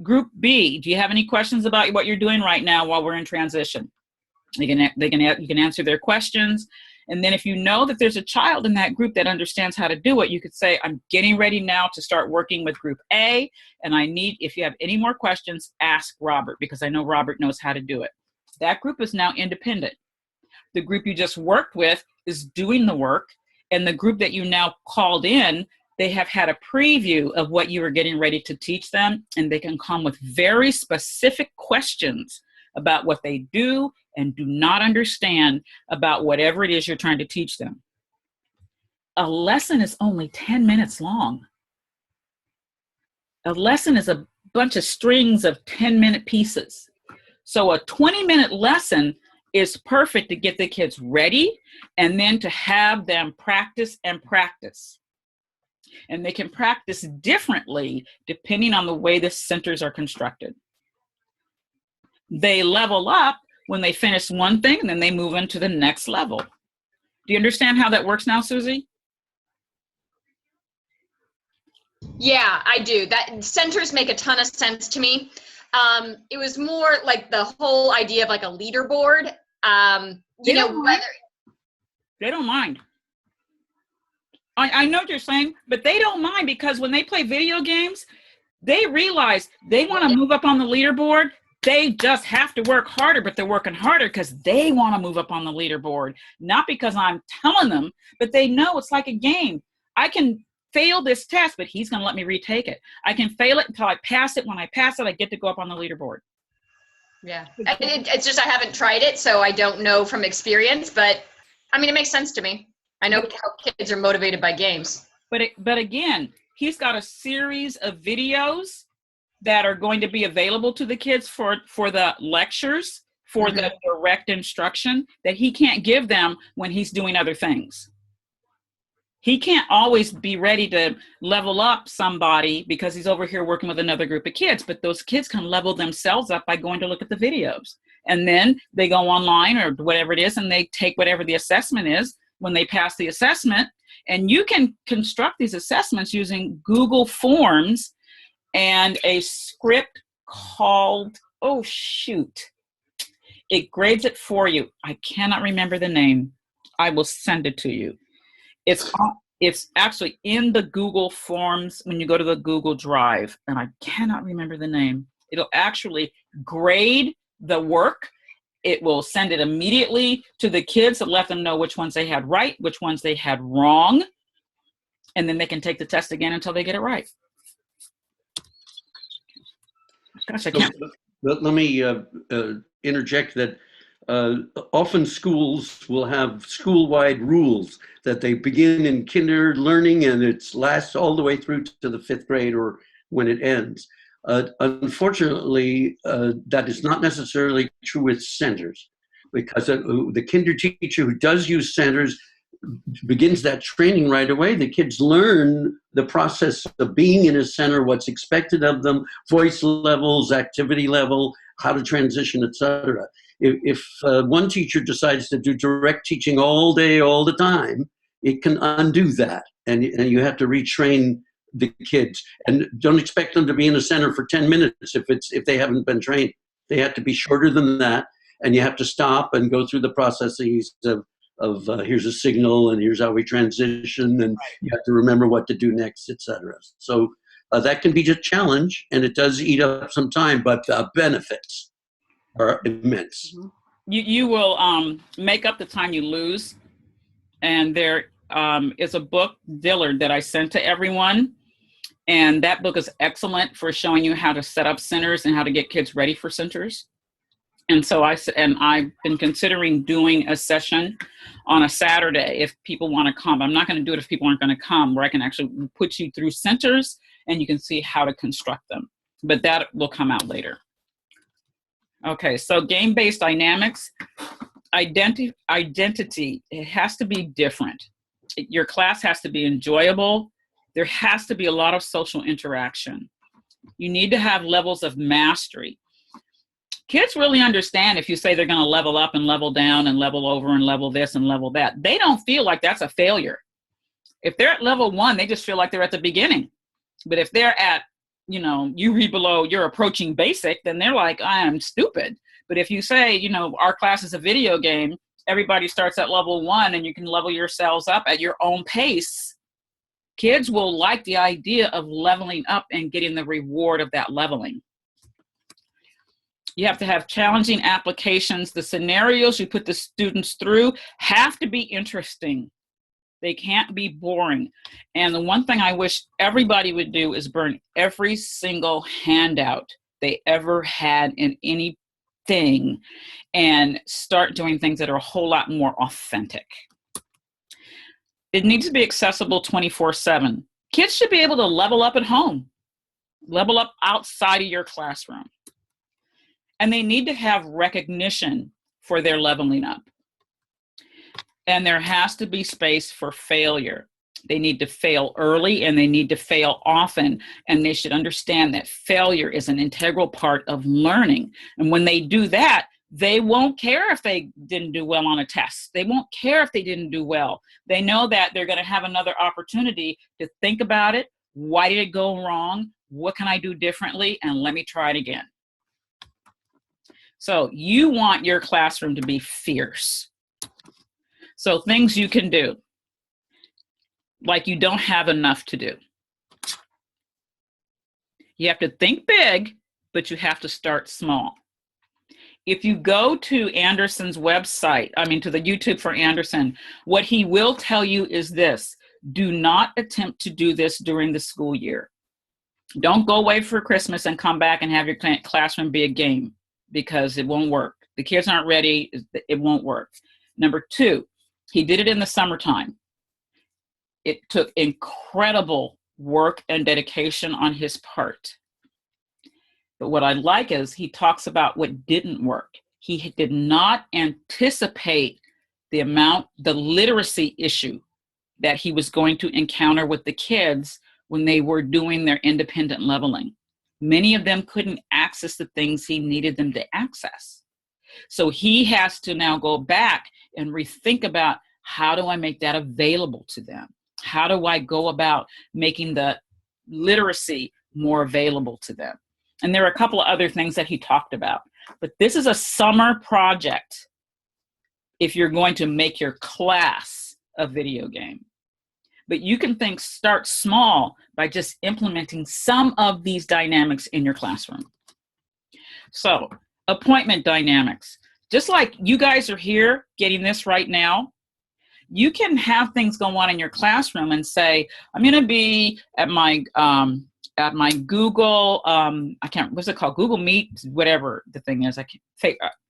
Group B, do you have any questions about what you're doing right now while we're in transition? You can answer their questions. And then if you know that there's a child in that group that understands how to do it, you could say, I'm getting ready now to start working with group A, and if you have any more questions, ask Robert, because I know Robert knows how to do it. That group is now independent. The group you just worked with is doing the work, and the group that you now called in, they have had a preview of what you were getting ready to teach them, and they can come with very specific questions about what they do and do not understand about whatever it is you're trying to teach them. A lesson is only 10 minutes long. A lesson is a bunch of strings of 10-minute pieces. So a 20-minute lesson is perfect to get the kids ready and then to have them practice and practice. And they can practice differently depending on the way the centers are constructed. They level up when they finish one thing, and then they move into the next level. Do you understand how that works now, Susie? Yeah, I do. That centers make a ton of sense to me. It was more like the whole idea of like a leaderboard. They don't mind. I know what you're saying, but they don't mind, because when they play video games, they realize they want to move up on the leaderboard. They just have to work harder, but they're working harder because they want to move up on the leaderboard, not because I'm telling them, but they know it's like a game. I can fail this test, but he's going to let me retake it. I can fail it until I pass it. When I pass it, I get to go up on the leaderboard. Yeah, it's just I haven't tried it, so I don't know from experience, but I mean, it makes sense to me. I know how kids are motivated by games. But again, he's got a series of videos that are going to be available to the kids for the lectures, for the direct instruction that he can't give them when he's doing other things. He can't always be ready to level up somebody because he's over here working with another group of kids, but those kids can level themselves up by going to look at the videos. And then they go online or whatever it is, and they take whatever the assessment is when they pass the assessment. And you can construct these assessments using Google Forms and a script called, it grades it for you. I cannot remember the name. I will send it to you. It's actually in the Google Forms when you go to the Google Drive, and I cannot remember the name. It'll actually grade the work. It will send it immediately to the kids to let them know which ones they had right, which ones they had wrong, and then they can take the test again until they get it right. Gosh, I can't. Let me interject that uh, often schools will have school-wide rules that they begin in kinder learning and it lasts all the way through to the 5th grade or when it ends. Unfortunately, that is not necessarily true with centers, because the kinder teacher who does use centers begins that training right away. The kids learn the process of being in a center, what's expected of them, voice levels, activity level, how to transition, etc. If one teacher decides to do direct teaching all day, all the time, it can undo that, and you have to retrain the kids. And don't expect them to be in a center for 10 minutes if they haven't been trained. They have to be shorter than that, and you have to stop and go through the processes of here's a signal and here's how we transition, and you have to remember what to do next, etc. So that can be a challenge, and it does eat up some time, but the benefits are immense. You will make up the time you lose. And there is a book, Dillard, that I sent to everyone. And that book is excellent for showing you how to set up centers and how to get kids ready for centers. And so I've been considering doing a session on a Saturday if people want to come. I'm not going to do it if people aren't going to come, where I can actually put you through centers and you can see how to construct them. But that will come out later. Okay, so game-based dynamics, identity, it has to be different. Your class has to be enjoyable. There has to be a lot of social interaction. You need to have levels of mastery. Kids really understand if you say they're going to level up and level down and level over and level this and level that. They don't feel like that's a failure. If they're at level 1, they just feel like they're at the beginning. But if they're at, you read below, you're approaching basic, then they're like, I am stupid. But if you say, our class is a video game, everybody starts at level 1 and you can level yourselves up at your own pace, kids will like the idea of leveling up and getting the reward of that leveling. You have to have challenging applications. The scenarios you put the students through have to be interesting. They can't be boring. And the one thing I wish everybody would do is burn every single handout they ever had in anything and start doing things that are a whole lot more authentic. It needs to be accessible 24/7. Kids should be able to level up at home, level up outside of your classroom. And they need to have recognition for their leveling up. And there has to be space for failure. They need to fail early and they need to fail often. And they should understand that failure is an integral part of learning. And when they do that, they won't care if they didn't do well on a test. They won't care if they didn't do well. They know that they're going to have another opportunity to think about it. Why did it go wrong? What can I do differently? And let me try it again. So you want your classroom to be fierce. So things you can do, like you don't have enough to do. You have to think big, but you have to start small. If you go to Anderson's website, to the YouTube for Anderson, what he will tell you is this: do not attempt to do this during the school year. Don't go away for Christmas and come back and have your classroom be a game, because it won't work. The kids aren't ready, it won't work. Number 2, he did it in the summertime. It took incredible work and dedication on his part. But what I like is he talks about what didn't work. He did not anticipate the literacy issue that he was going to encounter with the kids when they were doing their independent leveling. Many of them couldn't access the things he needed them to access. So he has to now go back and rethink about, how do I make that available to them? How do I go about making the literacy more available to them? And there are a couple of other things that he talked about. But this is a summer project if you're going to make your class a video game. But you can start small by just implementing some of these dynamics in your classroom. So, appointment dynamics. Just like you guys are here getting this right now, you can have things go on in your classroom and say, I'm going to be at my at my Google, what's it called? Google Meet, whatever the thing is. I'm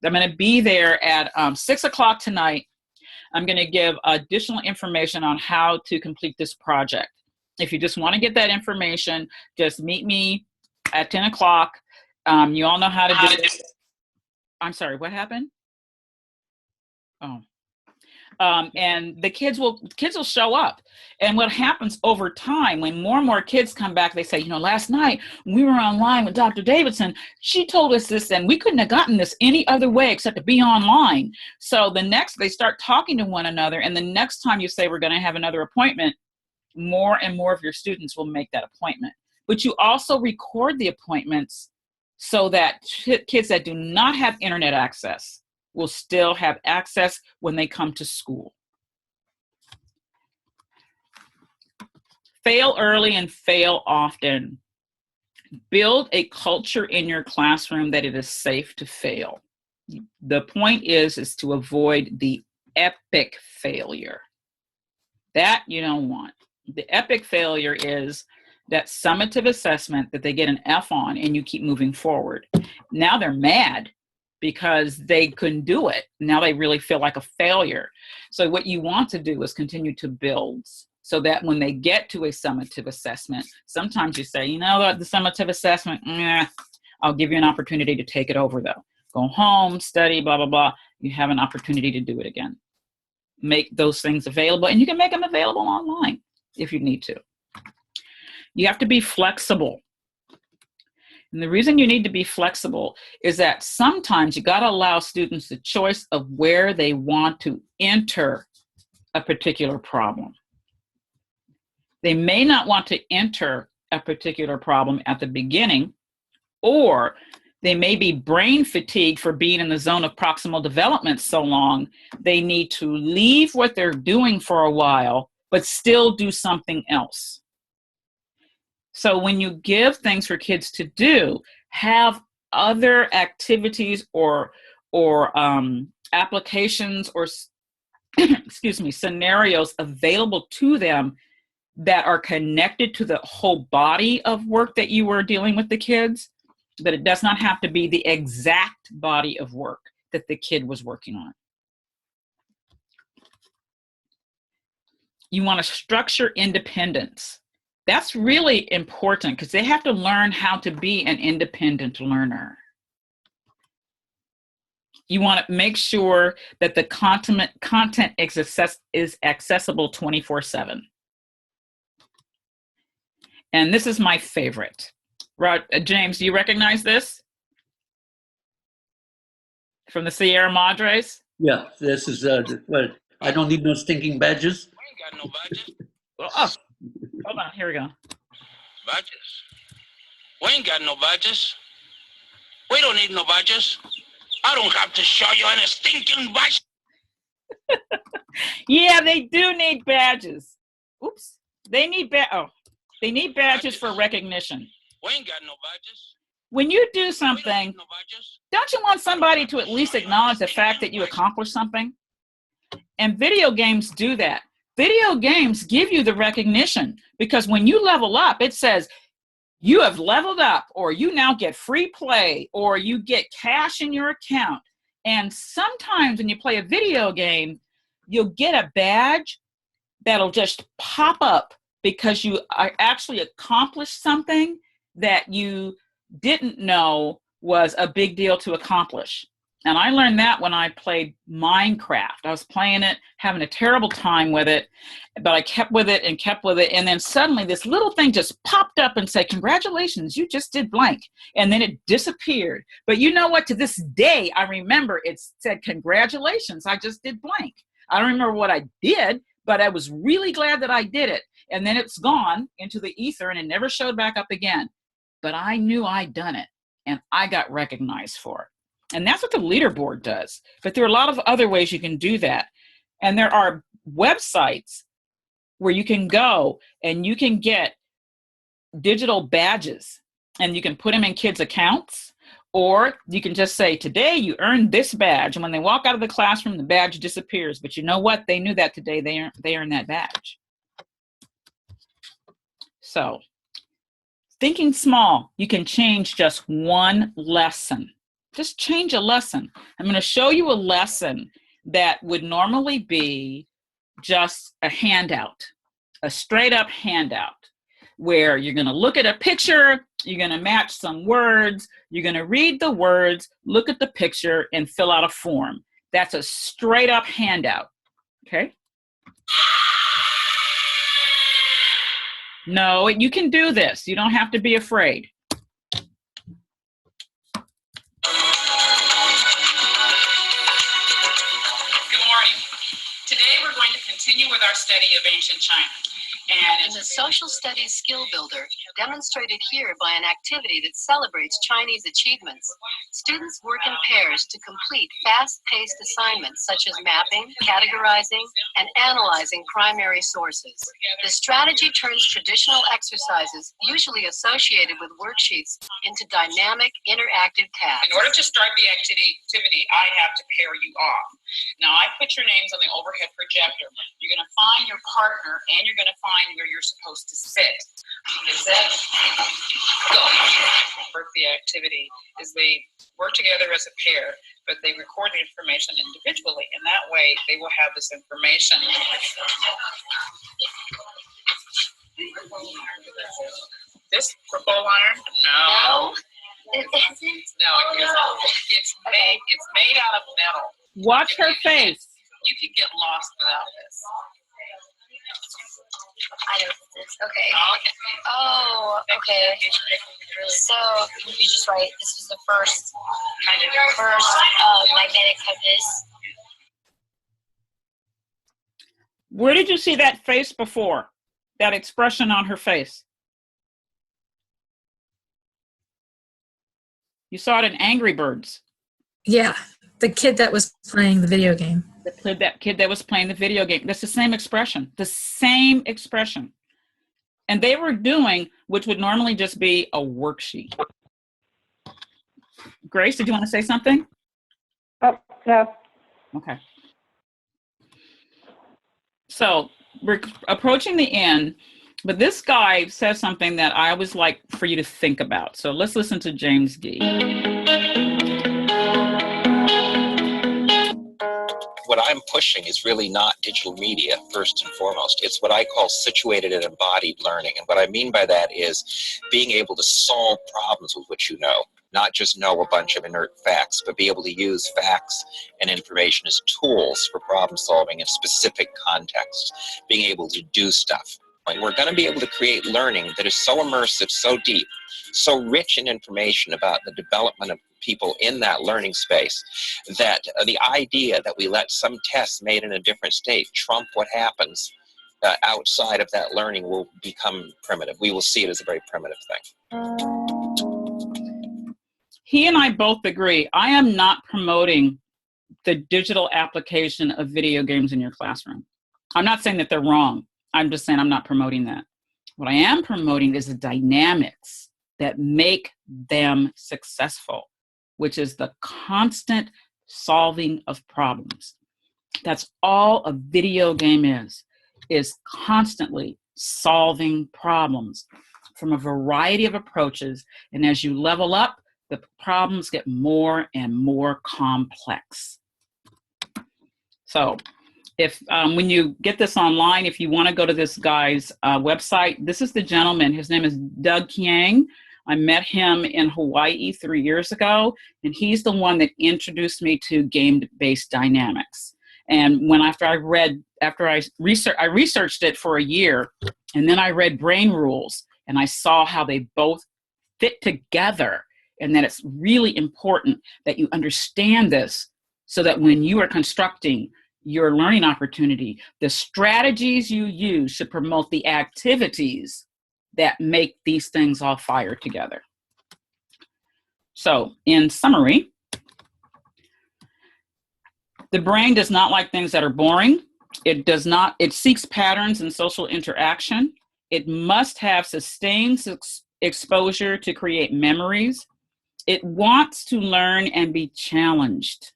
going to be there at 6 o'clock tonight. I'm going to give additional information on how to complete this project. If you just want to get that information, just meet me at 10 o'clock. You all know how to do it. I'm sorry, what happened? Oh. And the kids will show up. And what happens over time, when more and more kids come back, they say, last night we were online with Dr. Davidson, she told us this, and we couldn't have gotten this any other way except to be online. So they start talking to one another, and the next time you say we're going to have another appointment, more and more of your students will make that appointment. But you also record the appointments so that kids that do not have internet access will still have access when they come to school. Fail early and fail often. Build a culture in your classroom that it is safe to fail. The point is to avoid the epic failure. That you don't want. The epic failure is that summative assessment that they get an F on and you keep moving forward. Now they're mad because they couldn't do it. Now they really feel like a failure. So what you want to do is continue to build so that when they get to a summative assessment, sometimes you say, the summative assessment, I'll give you an opportunity to take it over though. Go home, study, blah, blah, blah. You have an opportunity to do it again. Make those things available, and you can make them available online if you need to. You have to be flexible. And the reason you need to be flexible is that sometimes you got to allow students the choice of where they want to enter a particular problem. They may not want to enter a particular problem at the beginning, or they may be brain fatigued for being in the zone of proximal development so long, they need to leave what they're doing for a while, but still do something else. So when you give things for kids to do, have other activities or applications or scenarios available to them that are connected to the whole body of work that you were dealing with the kids, that it does not have to be the exact body of work that the kid was working on. You want to structure independence. That's really important because they have to learn how to be an independent learner. You want to make sure that the content is accessible 24/7. And this is my favorite. James, do you recognize this? From the Sierra Madres? Yeah, this is what I don't need no stinking badges. We ain't got no badges. Oh, hold on, here we go. Badges. We ain't got no badges. We don't need no badges. I don't have to show you any stinking badge. Yeah, they do need badges. Oops. They need badges for recognition. We ain't got no badges. When you do something, don't you want somebody to at least acknowledge the fact that you accomplished something? And video games do that. Video games give you the recognition because when you level up, it says you have leveled up, or you now get free play, or you get cash in your account. And sometimes when you play a video game, you'll get a badge that'll just pop up because you actually accomplished something that you didn't know was a big deal to accomplish. And I learned that when I played Minecraft. I was playing it, having a terrible time with it, but I kept with it. And then suddenly this little thing just popped up and said, congratulations, you just did blank. And then it disappeared. But you know what? To this day, I remember it said, congratulations, I just did blank. I don't remember what I did, but I was really glad that I did it. And then it's gone into the ether and it never showed back up again. But I knew I'd done it and I got recognized for it. And that's what the leaderboard does. But there are a lot of other ways you can do that. And there are websites where you can go and you can get digital badges and you can put them in kids' accounts, or you can just say, today you earned this badge. And when they walk out of the classroom, the badge disappears. But you know what? They knew that today they earned that badge. So thinking small, you can change just one lesson. Just change a lesson. I'm going to show you a lesson that would normally be just a handout, a straight up handout, where you're going to look at a picture, you're going to match some words, you're going to read the words, look at the picture, and fill out a form. That's a straight up handout. Okay? No, you can do this. You don't have to be afraid. Good morning. Today we're going to continue with our study of ancient China. And the social studies skill builder, demonstrated here by an activity that celebrates Chinese achievements. Students work in pairs to complete fast-paced assignments such as mapping, categorizing, and analyzing primary sources. The strategy turns traditional exercises, usually associated with worksheets, into dynamic, interactive tasks. in order to start the activity, I have to pair you off. Now, I put your names on the overhead projector. You're going to find your partner, and you're going to find where you're supposed to sit. Is that go? Work the activity is they work together as a pair, but they record the information individually, and that way they will have this information. This pole iron? No. It isn't. No, it's made out of metal. Watch her face. You could get lost without this. I know this. Okay. Okay. Oh, okay. So you're just right. This was the first magnetic compass. Where did you see that face before? That expression on her face? You saw it in Angry Birds. Yeah, the kid that was playing the video game. That kid that was playing the video game. That's the same expression. The same expression. And they were doing, which would normally just be a worksheet. Grace, did you want to say something? Oh, no. Okay. So we're approaching the end, but this guy says something that I always like for you to think about. So let's listen to James D. What I'm pushing is really not digital media, first and foremost. It's what I call situated and embodied learning. And what I mean by that is being able to solve problems with what you know, not just know a bunch of inert facts, but be able to use facts and information as tools for problem solving in specific contexts, being able to do stuff. And we're going to be able to create learning that is so immersive, so deep, so rich in information about the development of people in that learning space, that the idea that we let some tests made in a different state trump what happens outside of that learning will become primitive. We will see it as a very primitive thing. He and I both agree. I am not promoting the digital application of video games in your classroom. I'm not saying that they're wrong. I'm just saying I'm not promoting that. What I am promoting is the dynamics that make them successful, which is the constant solving of problems. That's all a video game is constantly solving problems from a variety of approaches. And as you level up, the problems get more and more complex. So if when you get this online, if you want to go to this guy's website, this is the gentleman. His name is Doug Kiang. I met him in Hawaii 3 years ago, and he's the one that introduced me to game-based dynamics. And I researched it for a year, and then I read Brain Rules, and I saw how they both fit together, and that it's really important that you understand this so that when you are constructing your learning opportunity, the strategies you use should promote the activities that make these things all fire together. So, in summary, the brain does not like things that are boring. It seeks patterns in social interaction. It must have sustained exposure to create memories. It wants to learn and be challenged.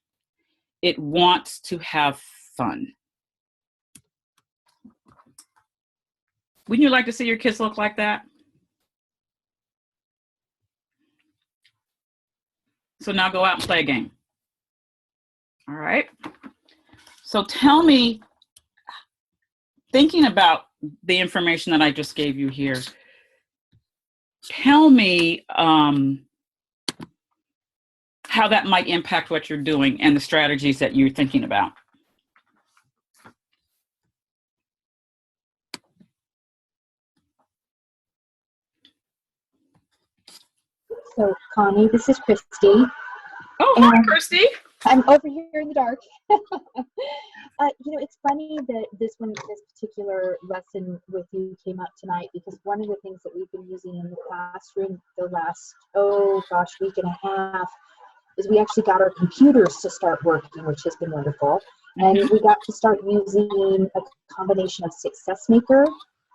It wants to have fun. Wouldn't you like to see your kids look like that? So now go out and play a game. All right. So tell me, thinking about the information that I just gave you here, tell me how that might impact what you're doing and the strategies that you're thinking about. So, Connie, this is Christy. Oh, hi, Christy. I'm over here in the dark. It's funny that this particular lesson with you came up tonight, because one of the things that we've been using in the classroom the last, week and a half is we actually got our computers to start working, which has been wonderful. And we got to start using a combination of Success Maker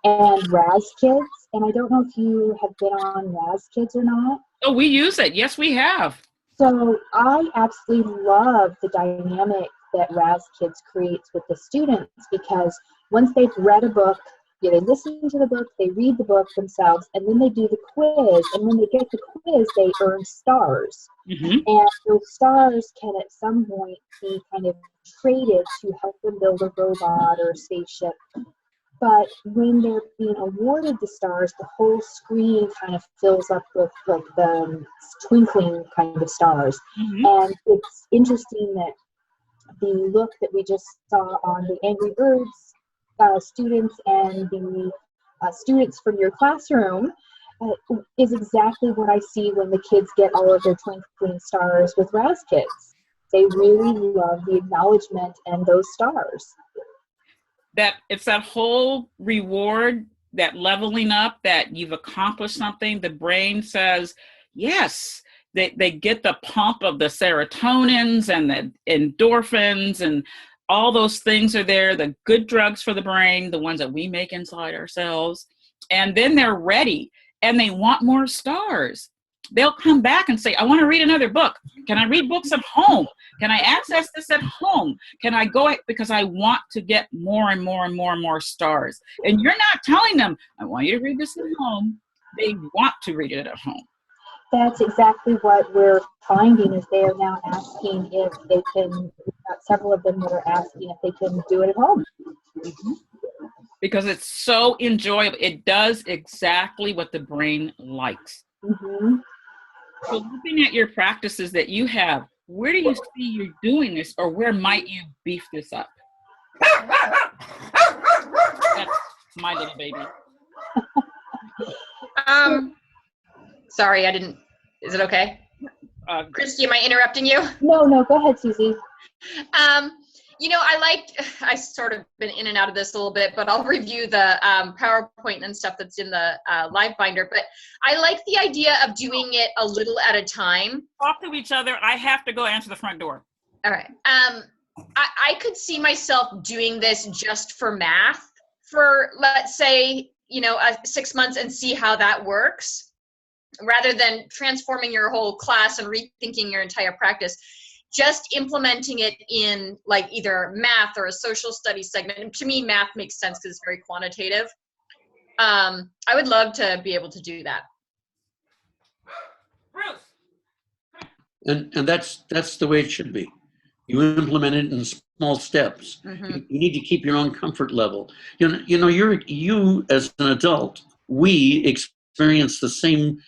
and Raz Kids. And I don't know if you have been on Raz Kids or not. Oh, we use it. Yes, we have. So I absolutely love the dynamic that Raz Kids creates with the students, because once they've read a book, they listen to the book, they read the book themselves, and then they do the quiz. And when they get the quiz, they earn stars. And those stars can at some point be kind of traded to help them build a robot or a spaceship. But when they're being awarded the stars, the whole screen kind of fills up with like the twinkling kind of stars. And it's interesting that the look that we just saw on the Angry Birds students and the students from your classroom is exactly what I see when the kids get all of their twinkling stars with Raz Kids. They really love the acknowledgement and those stars. That it's that whole reward, that leveling up, that you've accomplished something. The brain says, yes, they get the pump of the serotonins and the endorphins, and all those things are there, the good drugs for the brain, the ones that we make inside ourselves. And then they're ready and they want more stars. They'll come back and say, I want to read another book. Can I read books at home? Can I access this at home? Can I go, because I want to get more and more and more and more stars. And you're not telling them, I want you to read this at home. They want to read it at home. That's exactly what we're finding, is they are now asking if they can, we've got several of them that are asking if they can do it at home. Because it's so enjoyable. It does exactly what the brain likes. So looking at your practices that you have, where do you see you doing this, or where might you beef this up? That's my little baby. Sorry, is it okay? Christy, am I interrupting you? No, go ahead, Susie. I sort of been in and out of this a little bit, but I'll review the PowerPoint and stuff that's in the live binder. But I like the idea of doing it a little at a time. Talk to each other. I have to go answer the front door. All right. I could see myself doing this just for math for, let's say, 6 months, and see how that works, rather than transforming your whole class and rethinking your entire practice. Just implementing it in like either math or a social studies segment. And to me, math makes sense because it's very quantitative. I would love to be able to do that. And that's the way it should be. You implement it in small steps. You need to keep your own comfort level. You as an adult, we experience the same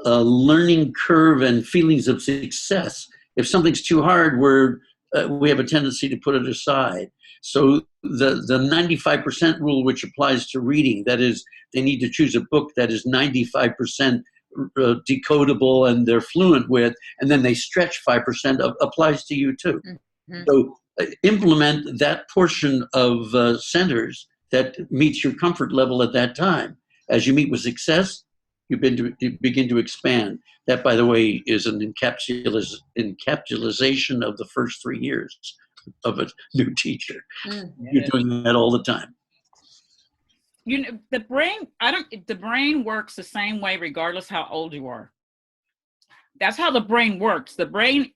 learning curve and feelings of success. If something's too hard, we have a tendency to put it aside. So the 95% rule, which applies to reading, that is, they need to choose a book that is 95% decodable and they're fluent with, and then they stretch 5%, applies to you too. So implement that portion of centers that meets your comfort level at that time. As you meet with success, you begin to expand. That, by the way, is an encapsulation of the first 3 years of a new teacher. You're doing that all the time. The brain works the same way regardless how old you are. That's how the brain works. The brain,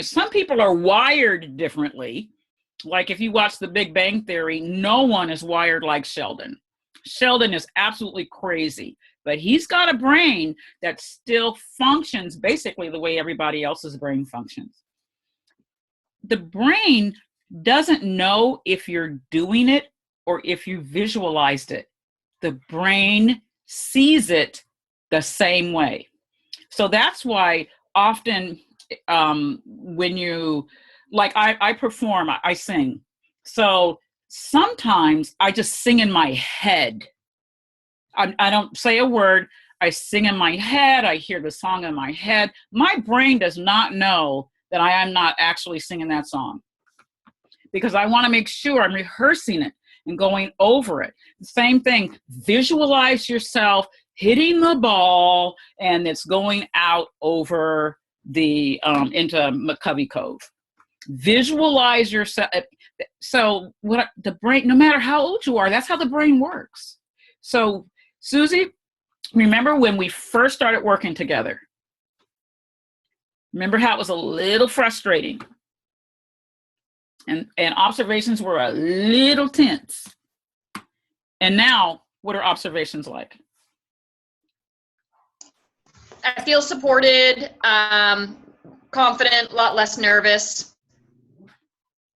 some people are wired differently. Like if you watch The Big Bang Theory, no one is wired like Sheldon. Sheldon is absolutely crazy. but he's got a brain that still functions basically the way everybody else's brain functions. The brain doesn't know if you're doing it or if you visualized it. The brain sees it the same way. So that's why often when you, like I perform, I sing. So sometimes I just sing in my head. I don't say a word. I sing in my head. I hear the song in my head. My brain does not know that I am not actually singing that song, because I want to make sure I'm rehearsing it and going over it. Same thing, visualize yourself hitting the ball and it's going out over the, into McCovey Cove. Visualize yourself. So what the brain, no matter how old you are, that's how the brain works. So Susie, remember when we first started working together? Remember how it was a little frustrating? And observations were a little tense. And now, what are observations like? I feel supported, confident, a lot less nervous.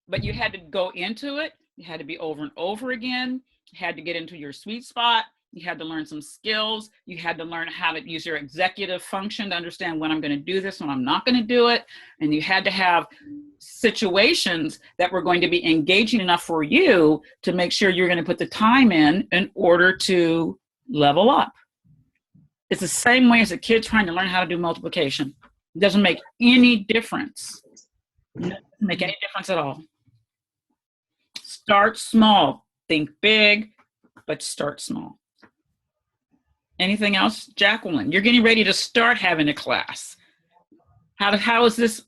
But you had to go into it. You had to be over and over again. You had to get into your sweet spot. You had to learn some skills. You had to learn how to use your executive function to understand when I'm going to do this, when I'm not going to do it. And you had to have situations that were going to be engaging enough for you to make sure you're going to put the time in order to level up. It's the same way as a kid trying to learn how to do multiplication. It doesn't make any difference. It doesn't make any difference at all. Start small. Think big, but start small. Anything else? Jacqueline, you're getting ready to start having a class. How is this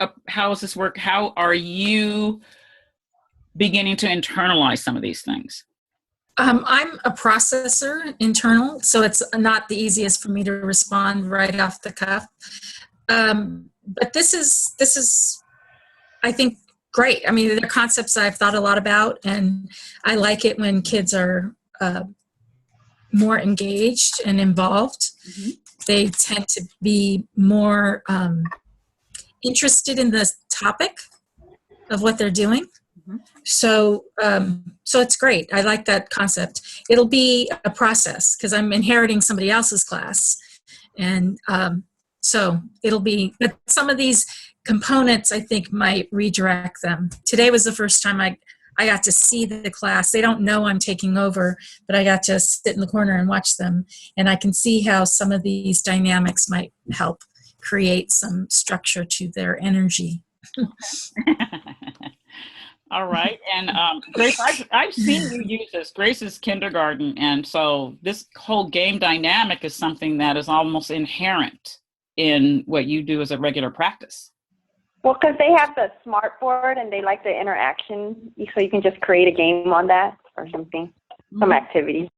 work? How are you beginning to internalize some of these things? I'm a processor internal, so it's not the easiest for me to respond right off the cuff. But this is, I think, great. I mean, they're concepts I've thought a lot about, and I like it when kids are more engaged and involved. Mm-hmm. They tend to be more interested in the topic of what they're doing. Mm-hmm. So it's great. I like that concept. It'll be a process because I'm inheriting somebody else's class. And so it'll be, but some of these components I think might redirect them. Today was the first time I got to see the class. They don't know I'm taking over, but I got to sit in the corner and watch them. And I can see how some of these dynamics might help create some structure to their energy. All right. And Grace, I've seen you use this. Grace is kindergarten. And so this whole game dynamic is something that is almost inherent in what you do as a regular practice. Well, because they have the smart board and they like the interaction, so you can just create a game on that or something, some activity.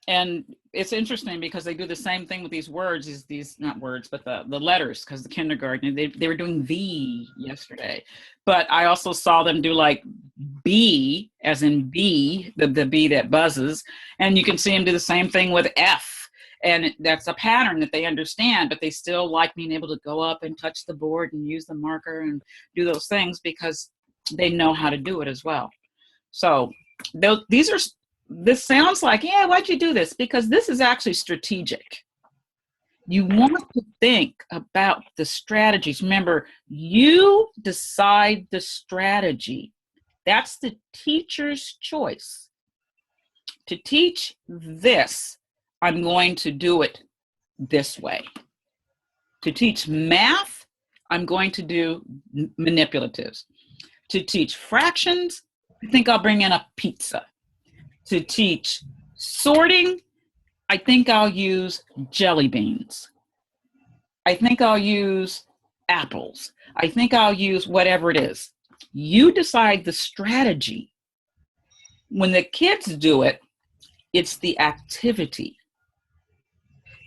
And it's interesting because they do the same thing with these words, not words, but the letters, because the kindergarten, they were doing V yesterday. But I also saw them do like B, as in bee, the bee that buzzes. And you can see them do the same thing with F. And that's a pattern that they understand, but they still like being able to go up and touch the board and use the marker and do those things because they know how to do it as well. So this sounds like, yeah, why'd you do this? Because this is actually strategic. You want to think about the strategies. Remember, you decide the strategy. That's the teacher's choice. To teach this, I'm going to do it this way. To teach math, I'm going to do manipulatives. To teach fractions, I think I'll bring in a pizza. To teach sorting, I think I'll use jelly beans. I think I'll use apples. I think I'll use whatever it is. You decide the strategy. When the kids do it, it's the activity.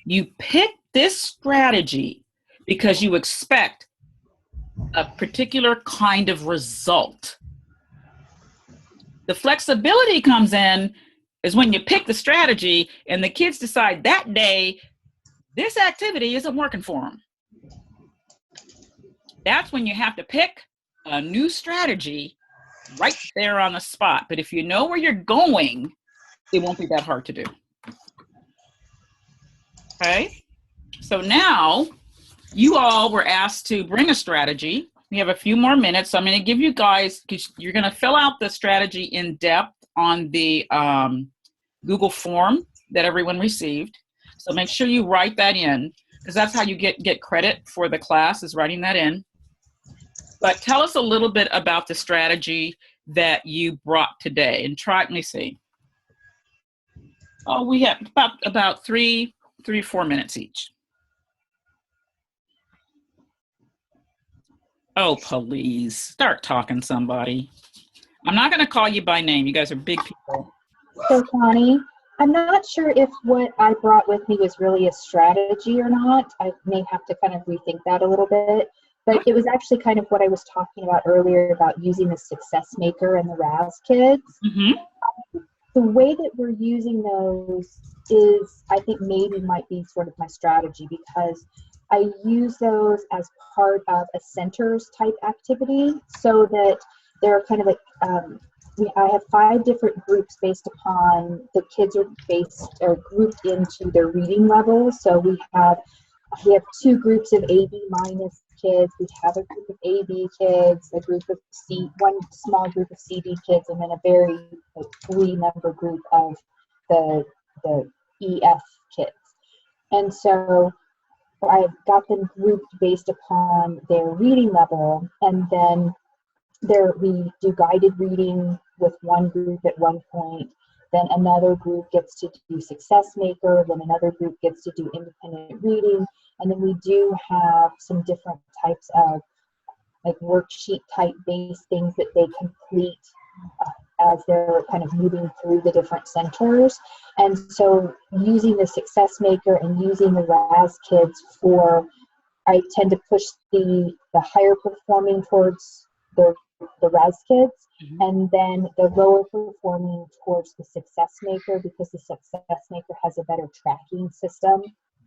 You pick this strategy because you expect a particular kind of result. The flexibility comes in is when you pick the strategy and the kids decide that day this activity isn't working for them. That's when you have to pick a new strategy right there on the spot. But if you know where you're going, it won't be that hard to do. Okay, so now you all were asked to bring a strategy. We have a few more minutes, so I'm going to give you guys, because you're going to fill out the strategy in depth on the Google form that everyone received. So make sure you write that in, because that's how you get credit for the class, is writing that in. But tell us a little bit about the strategy that you brought today. And try, let me see. Oh, we have about 3 or 4 minutes each. Oh, please, start talking, somebody. I'm not going to call you by name. You guys are big people. So, Connie, I'm not sure if what I brought with me was really a strategy or not. I may have to kind of rethink that a little bit. But it was actually kind of what I was talking about earlier about using the Success Maker and the RAS kids. Mm-hmm. The way that we're using those is, I think, maybe might be sort of my strategy, because I use those as part of a centers type activity, so that they're kind of like, I have 5 different groups based upon the kids are grouped into their reading levels. So we have 2 groups of AB minus kids. We have a group of AB kids, a group of one small group of CD kids, and then a very 3-member group of the EF kids. And so I've got them grouped based upon their reading level, and then we do guided reading with one group at one point. Then another group gets to do Success Maker, then another group gets to do independent reading, and then we do have some different types of like worksheet type based things that they complete as they're kind of moving through the different centers. And so using the Success Maker and using the RAS kids I tend to push the higher performing towards the RAS kids, and then the lower performing towards the Success Maker, because the Success Maker has a better tracking system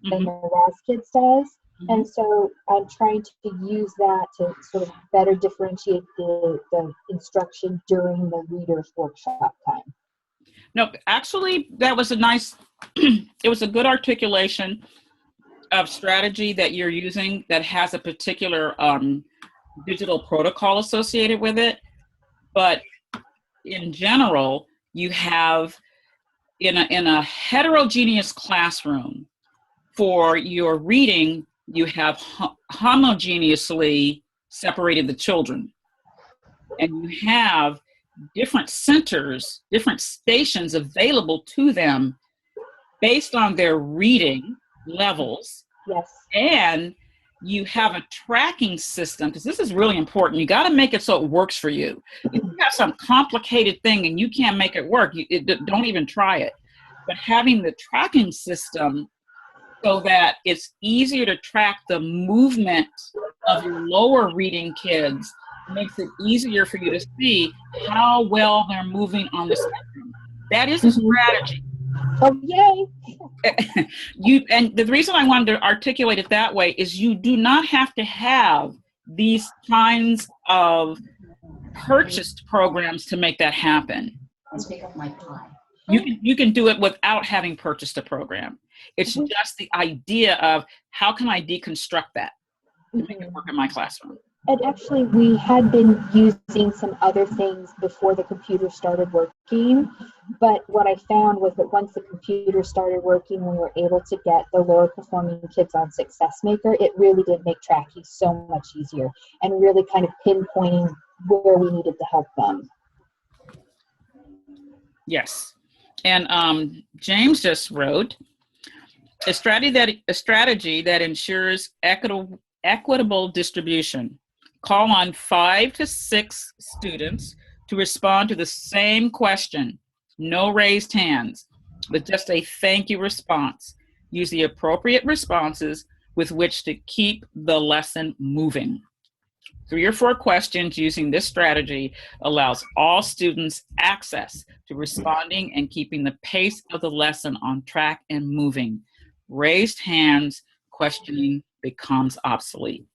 than the RAS kids does. And so I'm trying to use that to sort of better differentiate the instruction during the reader's workshop time. No, actually, that was a nice, it was a good articulation of strategy that you're using that has a particular digital protocol associated with it. But in general, you have in a heterogeneous classroom, for your reading, you have homogeneously separated the children. And you have different centers, different stations available to them based on their reading levels. Yes. And you have a tracking system, because this is really important. You got to make it so it works for you. If you have some complicated thing and you can't make it work, don't even try it. But having the tracking system so that it's easier to track the movement of your lower reading kids makes it easier for you to see how well they're moving on the spectrum. That is a strategy. Oh, yay! And the reason I wanted to articulate it that way is you do not have to have these kinds of purchased programs to make that happen. Let's pick up my pie. You can do it without having purchased a program. It's just the idea of how can I deconstruct that to make it work in my classroom. And actually, we had been using some other things before the computer started working. But what I found was that once the computer started working, we were able to get the lower performing kids on Success Maker. It really did make tracking so much easier and really kind of pinpointing where we needed to help them. Yes. And James just wrote, a strategy that ensures equitable distribution. Call on 5 to 6 students to respond to the same question. No raised hands, but just a thank you response. Use the appropriate responses with which to keep the lesson moving. 3 or 4 questions using this strategy allows all students access to responding and keeping the pace of the lesson on track and moving. Raised hands questioning becomes obsolete.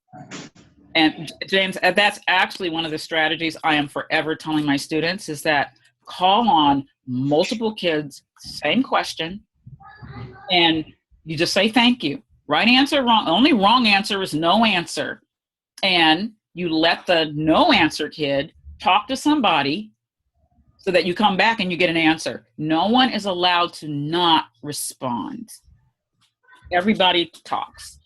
And James, that's actually one of the strategies I am forever telling my students is that call on multiple kids, same question, and you just say thank you. Right answer, wrong. Only wrong answer is no answer. And you let the no answer kid talk to somebody so that you come back and you get an answer. No one is allowed to not respond. Everybody talks.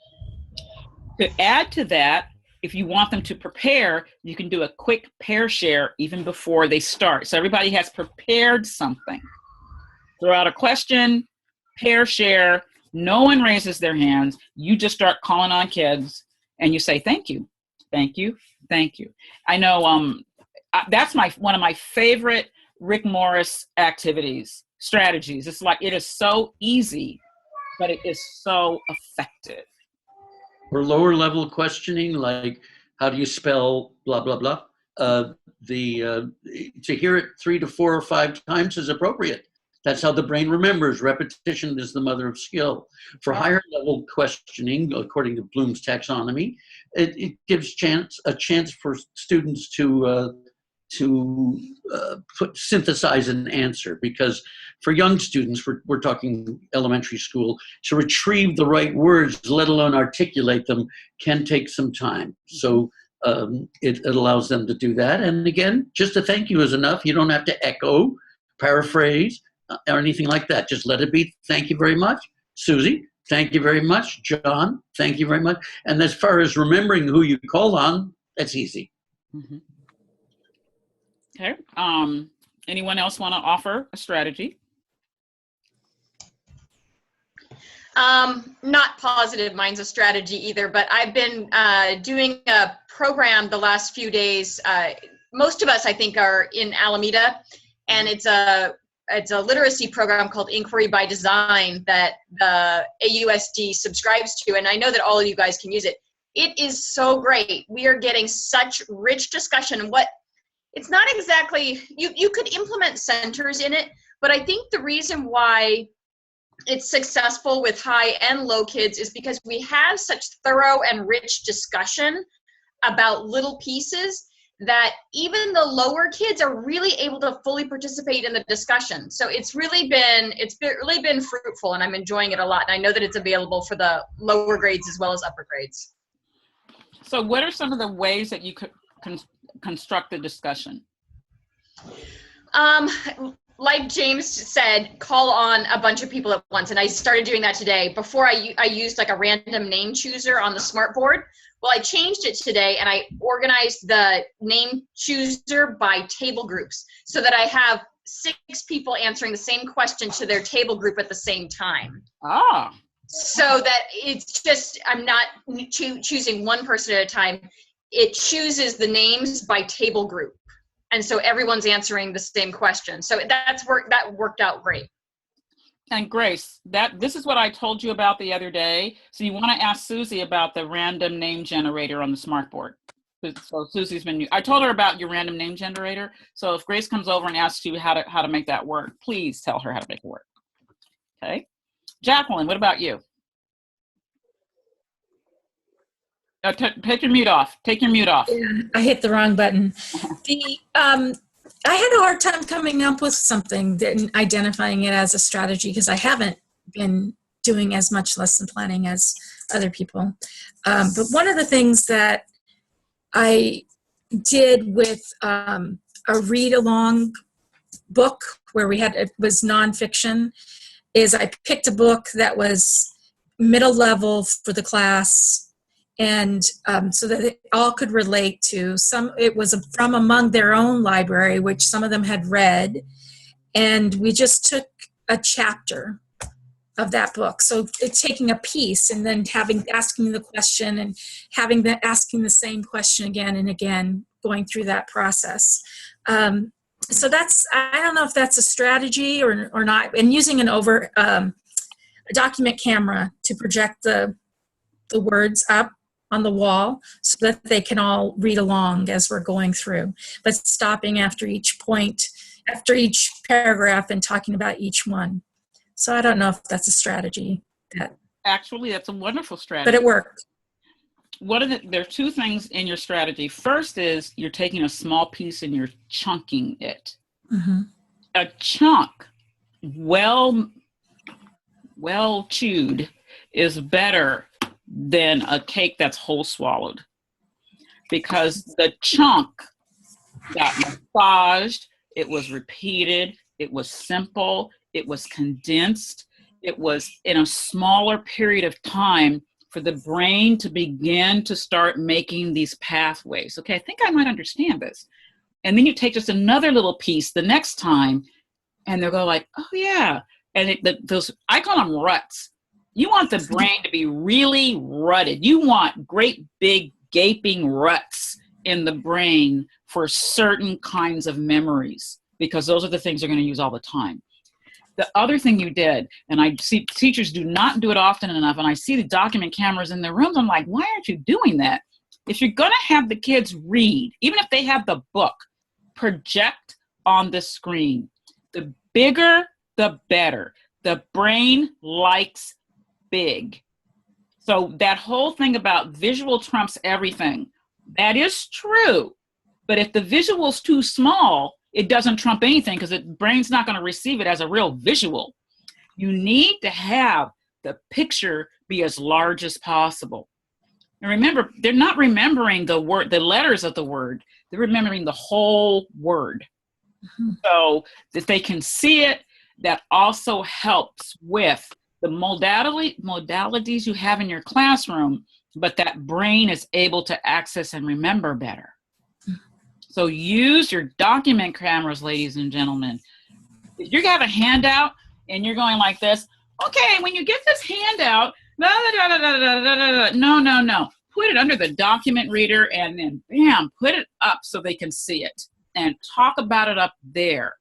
To add to that, if you want them to prepare, you can do a quick pair share even before they start. So everybody has prepared something. Throw out a question, pair share, no one raises their hands. You just start calling on kids and you say, thank you, thank you, thank you. I know that's one of my favorite Rick Morris strategies. It's like, it is so easy, but it is so effective. For lower level questioning, like how do you spell blah, blah, blah, to hear it 3 to 4 or 5 times is appropriate. That's how the brain remembers. Repetition is the mother of skill. For higher level questioning, according to Bloom's taxonomy, it gives a chance for students to synthesize an answer, because for young students, we're talking elementary school, to retrieve the right words, let alone articulate them, can take some time. So it allows them to do that. And again, just a thank you is enough. You don't have to echo, paraphrase, or anything like that. Just let it be, thank you very much. Susie, thank you very much. John, thank you very much. And as far as remembering who you call on, that's easy. Mm-hmm. Okay. Anyone else want to offer a strategy? Not positive mine's a strategy either, but I've been doing a program the last few days. Most of us, I think, are in Alameda, and it's a literacy program called Inquiry by Design that the AUSD subscribes to, and I know that all of you guys can use it. It is so great. We are getting such rich discussion. It's not exactly, you could implement centers in it, but I think the reason why it's successful with high and low kids is because we have such thorough and rich discussion about little pieces that even the lower kids are really able to fully participate in the discussion. So it's really been fruitful, and I'm enjoying it a lot. And I know that it's available for the lower grades as well as upper grades. So what are some of the ways that you could construct the discussion? Like James said, call on a bunch of people at once. And I started doing that today. Before I used like a random name chooser on the smart board. Well, I changed it today and I organized the name chooser by table groups so that I have 6 people answering the same question to their table group at the same time. Ah. So that it's just, I'm not choosing one person at a time. It chooses the names by table group. And so everyone's answering the same question. So that worked out great. And Grace, this is what I told you about the other day. So you want to ask Susie about the random name generator on the smart board. So Susie's I told her about your random name generator. So if Grace comes over and asks you how to make that work, please tell her how to make it work. Okay. Jacqueline, what about you? Take your mute off. Take your mute off. Yeah, I hit the wrong button. I had a hard time coming up with something, identifying it as a strategy, because I haven't been doing as much lesson planning as other people. But one of the things that I did with a read-along book where it was nonfiction is I picked a book that was middle level for the class, and so that it all could relate to it was from among their own library, which some of them had read, and we just took a chapter of that book. So it's taking a piece and then asking the question and asking the same question again and again, going through that process. So I don't know if that's a strategy or not, and using a document camera to project the words up on the wall so that they can all read along as we're going through, but stopping after each point, after each paragraph and talking about each one. So I don't know if that's a strategy. Actually, that's a wonderful strategy. But it worked. There are two things in your strategy. First is you're taking a small piece and you're chunking it. Mm-hmm. A chunk, well chewed, is better than a cake that's whole swallowed, because the chunk got massaged, it was repeated, it was simple, it was condensed, it was in a smaller period of time for the brain to begin to start making these pathways. Okay, I think I might understand this. And then you take just another little piece the next time, and they'll go like, oh yeah. And those, I call them ruts. You want the brain to be really rutted. You want great big gaping ruts in the brain for certain kinds of memories, because those are the things they're going to use all the time. The other thing you did, and I see teachers do not do it often enough, and I see the document cameras in their rooms, I'm like, why aren't you doing that? If you're going to have the kids read, even if they have the book, project on the screen. The bigger, the better. The brain likes big. So that whole thing about visual trumps everything, that is true. But if the visual's too small, it doesn't trump anything, because the brain's not going to receive it as a real visual. You need to have the picture be as large as possible. And remember, they're not remembering the word, the letters of the word. They're remembering the whole word. Mm-hmm. So that they can see it, that also helps with the modalities you have in your classroom, but that brain is able to access and remember better. So use your document cameras, ladies and gentlemen. If you have a handout and you're going like this, okay, when you get this handout, no. Put it under the document reader and then bam, put it up so they can see it and talk about it up there.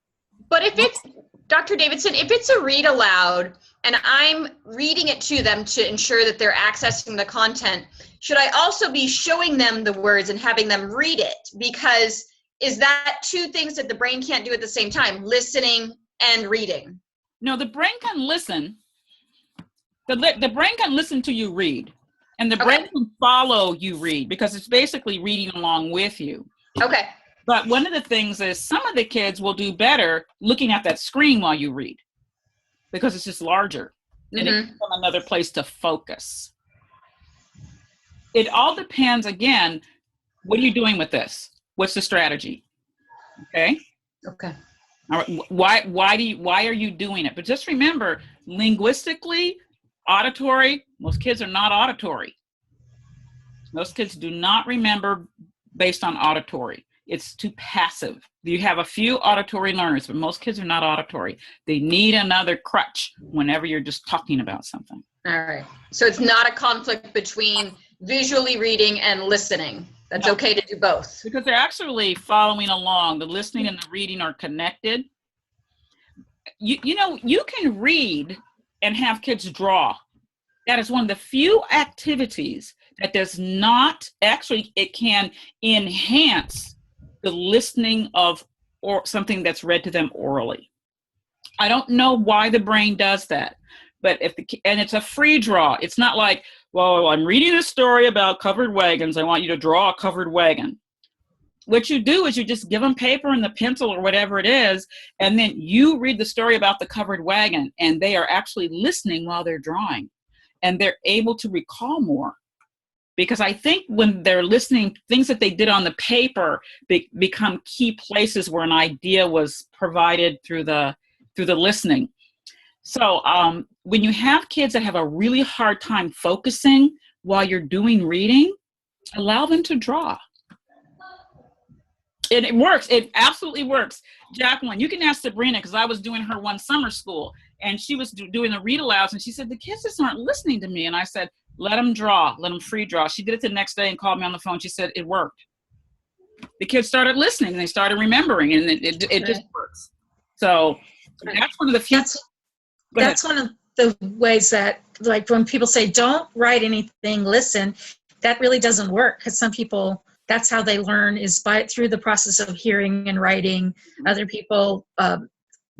But if it's, Dr. Davidson, if it's a read aloud and I'm reading it to them to ensure that they're accessing the content, should I also be showing them the words and having them read it? Because is that two things that the brain can't do at the same time, listening and reading? No, the brain can listen. The brain can listen to you read, and the brain can follow you read, because it's basically reading along with you. Okay. But one of the things is some of the kids will do better looking at that screen while you read, because it's just larger and it gives them another place to focus. It all depends, again, what are you doing with this? What's the strategy? Okay. Okay. All right. Why are you doing it? But just remember, linguistically, auditory, most kids are not auditory. Most kids do not remember based on auditory. It's too passive. You have a few auditory learners, but most kids are not auditory. They need another crutch whenever you're just talking about something. All right. So it's not a conflict between visually reading and listening. That's okay to do both. Because they're actually following along. The listening and the reading are connected. You know, you can read and have kids draw. That is one of the few activities that does not, actually, it can enhance the listening of or something that's read to them orally. I don't know why the brain does that, but and it's a free draw. It's not like, well, I'm reading a story about covered wagons. I want you to draw a covered wagon. What you do is you just give them paper and the pencil or whatever it is, and then you read the story about the covered wagon, and they are actually listening while they're drawing, and they're able to recall more. Because I think when they're listening, things that they did on the paper become key places where an idea was provided through the listening. So when you have kids that have a really hard time focusing while you're doing reading, allow them to draw. And it works. It absolutely works. Jacqueline, you can ask Sabrina, because I was doing her one summer school, and she was doing the read alouds, and she said, the kids just aren't listening to me. And I said, let them draw, let them free draw. She did it the next day and called me on the phone. She said, it worked. The kids started listening, and they started remembering, and it just works. So that's one of the few. That's one of the ways that, like, when people say, don't write anything, listen, that really doesn't work, because some people, that's how they learn, is through the process of hearing and writing. Other people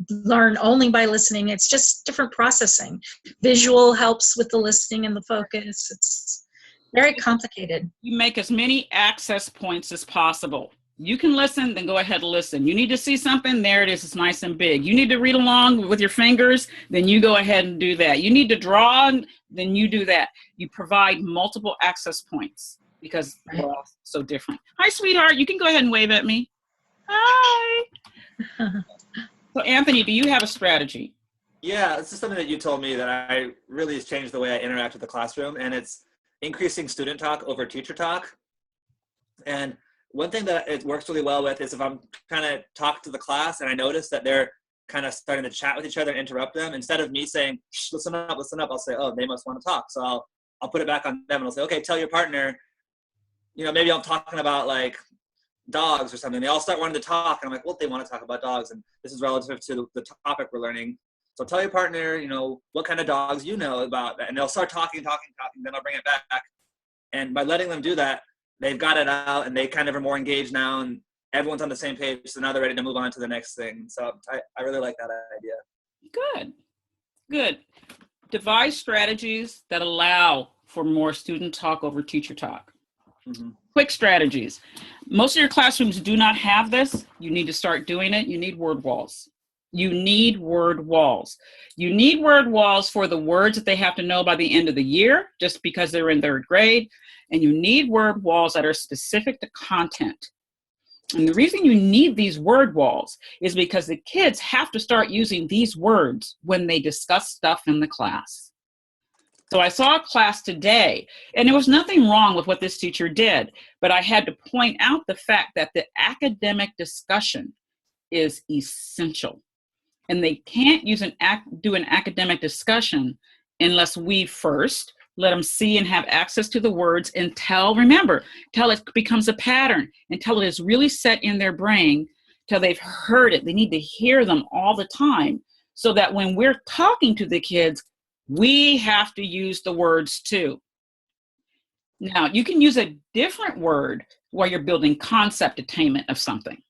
learn only by listening. It's just different processing. Visual helps with the listening and the focus. It's very complicated. You make as many access points as possible. You can listen, then go ahead and listen. You need to see something, there it is, it's nice and big. You need to read along with your fingers, then you go ahead and do that. You need to draw, then you do that. You provide multiple access points because we're all so different. Hi, sweetheart, you can go ahead and wave at me. Hi. So Anthony, do you have a strategy? Yeah, this is something that you told me that I really has changed the way I interact with the classroom, and it's increasing student talk over teacher talk. And one thing that it works really well with is if I'm kind of talking to the class and I notice that they're kind of starting to chat with each other and interrupt them, instead of me saying, shh, listen up, I'll say, oh, they must want to talk. So I'll put it back on them and I'll say, okay, tell your partner, maybe I'm talking about like dogs or something. They all start wanting to talk. And I'm like, well, they want to talk about dogs. And this is relative to the topic we're learning. So tell your partner, what kind of dogs you know about that. And they'll start talking. Then I'll bring it back. And by letting them do that, they've got it out and they kind of are more engaged now and everyone's on the same page. So now they're ready to move on to the next thing. So I really like that idea. Good. Devise strategies that allow for more student talk over teacher talk. Mm-hmm. Quick strategies. Most of your classrooms do not have this. You need to start doing it. You need word walls. You need word walls. You need word walls for the words that they have to know by the end of the year, just because they're in third grade. And you need word walls that are specific to content. And the reason you need these word walls is because the kids have to start using these words when they discuss stuff in the class. So I saw a class today, and there was nothing wrong with what this teacher did, but I had to point out the fact that the academic discussion is essential. And they can't do an academic discussion unless we first let them see and have access to the words until it becomes a pattern, until it is really set in their brain, till they've heard it. They need to hear them all the time so that when we're talking to the kids, we have to use the words too. Now, you can use a different word while you're building concept attainment of something.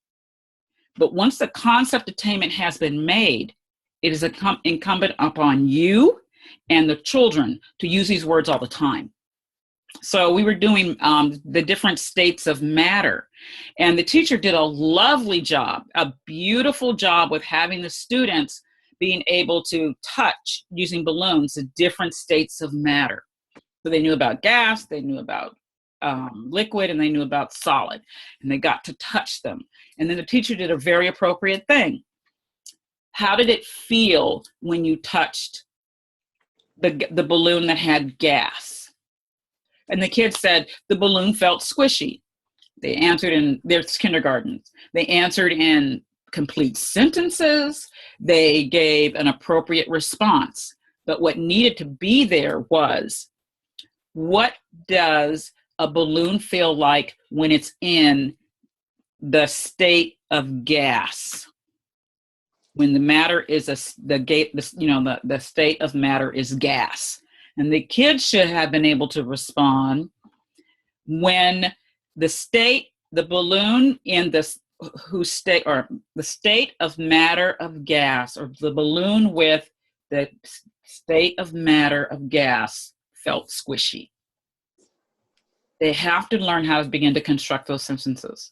But once the concept attainment has been made, it is incumbent upon you and the children to use these words all the time. So we were doing the different states of matter, and the teacher did a lovely job, a beautiful job with having the students being able to touch using balloons the different states of matter. So they knew about gas, they knew about liquid, and they knew about solid, and they got to touch them. And then the teacher did a very appropriate thing. How did it feel when you touched the balloon that had gas? And the kids said the balloon felt squishy. They answered in their kindergartens. They answered in complete sentences. They gave an appropriate response. But what needed to be there was, what does a balloon feel like when it's in the state of gas? When the matter is the state of matter is gas. And the kids should have been able to respond when the balloon in the state of matter of gas, or the balloon with the state of matter of gas felt squishy. They have to learn how to begin to construct those sentences.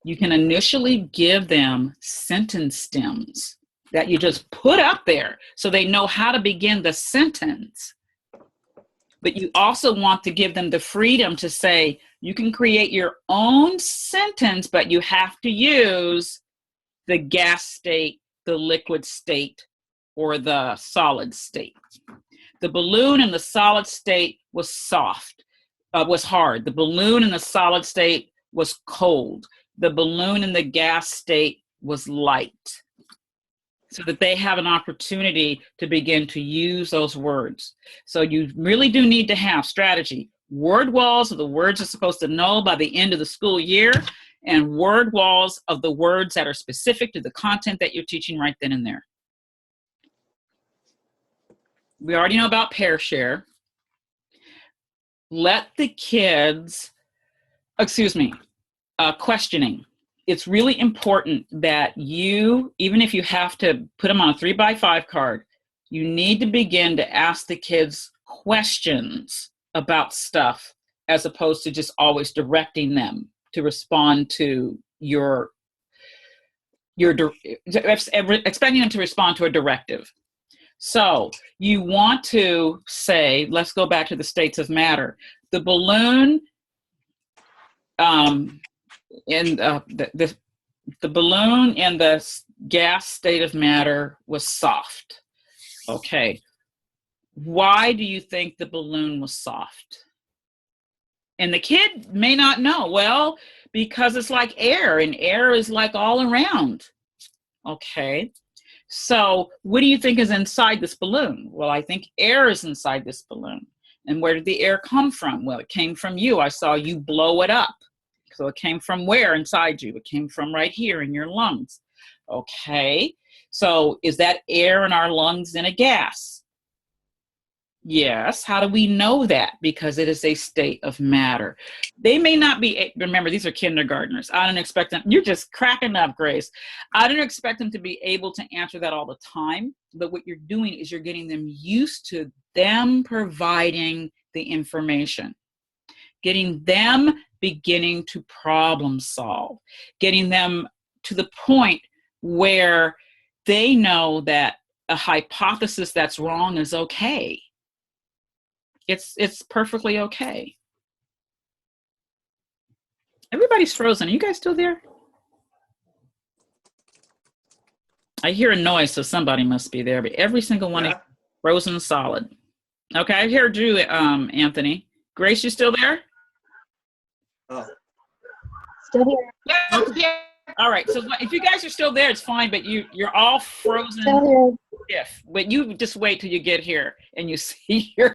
You can initially give them sentence stems that you just put up there so they know how to begin the sentence. But you also want to give them the freedom to say, you can create your own sentence, but you have to use the gas state, the liquid state, or the solid state. The balloon in the solid state was was hard. The balloon in the solid state was cold. The balloon in the gas state was light. So that they have an opportunity to begin to use those words. So you really do need to have strategy. Word walls of the words they're supposed to know by the end of the school year, and word walls of the words that are specific to the content that you're teaching right then and there. We already know about pair share. let the kids, questioning. It's really important that you, even if you have to put them on a 3x5 card, you need to begin to ask the kids questions about stuff as opposed to just always directing them to respond to expecting them to respond to a directive. So you want to say, let's go back to the states of matter. The balloon, the balloon in the gas state of matter was soft. Okay. Why do you think the balloon was soft? And the kid may not know. Well, because it's like air, and air is like all around. Okay. So what do you think is inside this balloon? Well, I think air is inside this balloon. And where did the air come from? Well, it came from you. I saw you blow it up. So it came from where inside you? It came from right here in your lungs. Okay. So is that air in our lungs in a gas? Yes. How do we know that? Because it is a state of matter. They may not be, remember, these are kindergartners. I don't expect them, you're just cracking up, Grace. I don't expect them to be able to answer that all the time. But what you're doing is you're getting them used to them providing the information, getting them beginning to problem solve, getting them to the point where they know that a hypothesis that's wrong is okay. It's perfectly okay. Everybody's frozen. Are you guys still there? I hear a noise, so somebody must be there, but every single one is frozen solid. Okay, I heard you, Anthony. Grace, you still there? Oh. Still here. Yeah. All right, so if you guys are still there, it's fine, but you're all frozen. Still here. But you just wait till you get here and you see your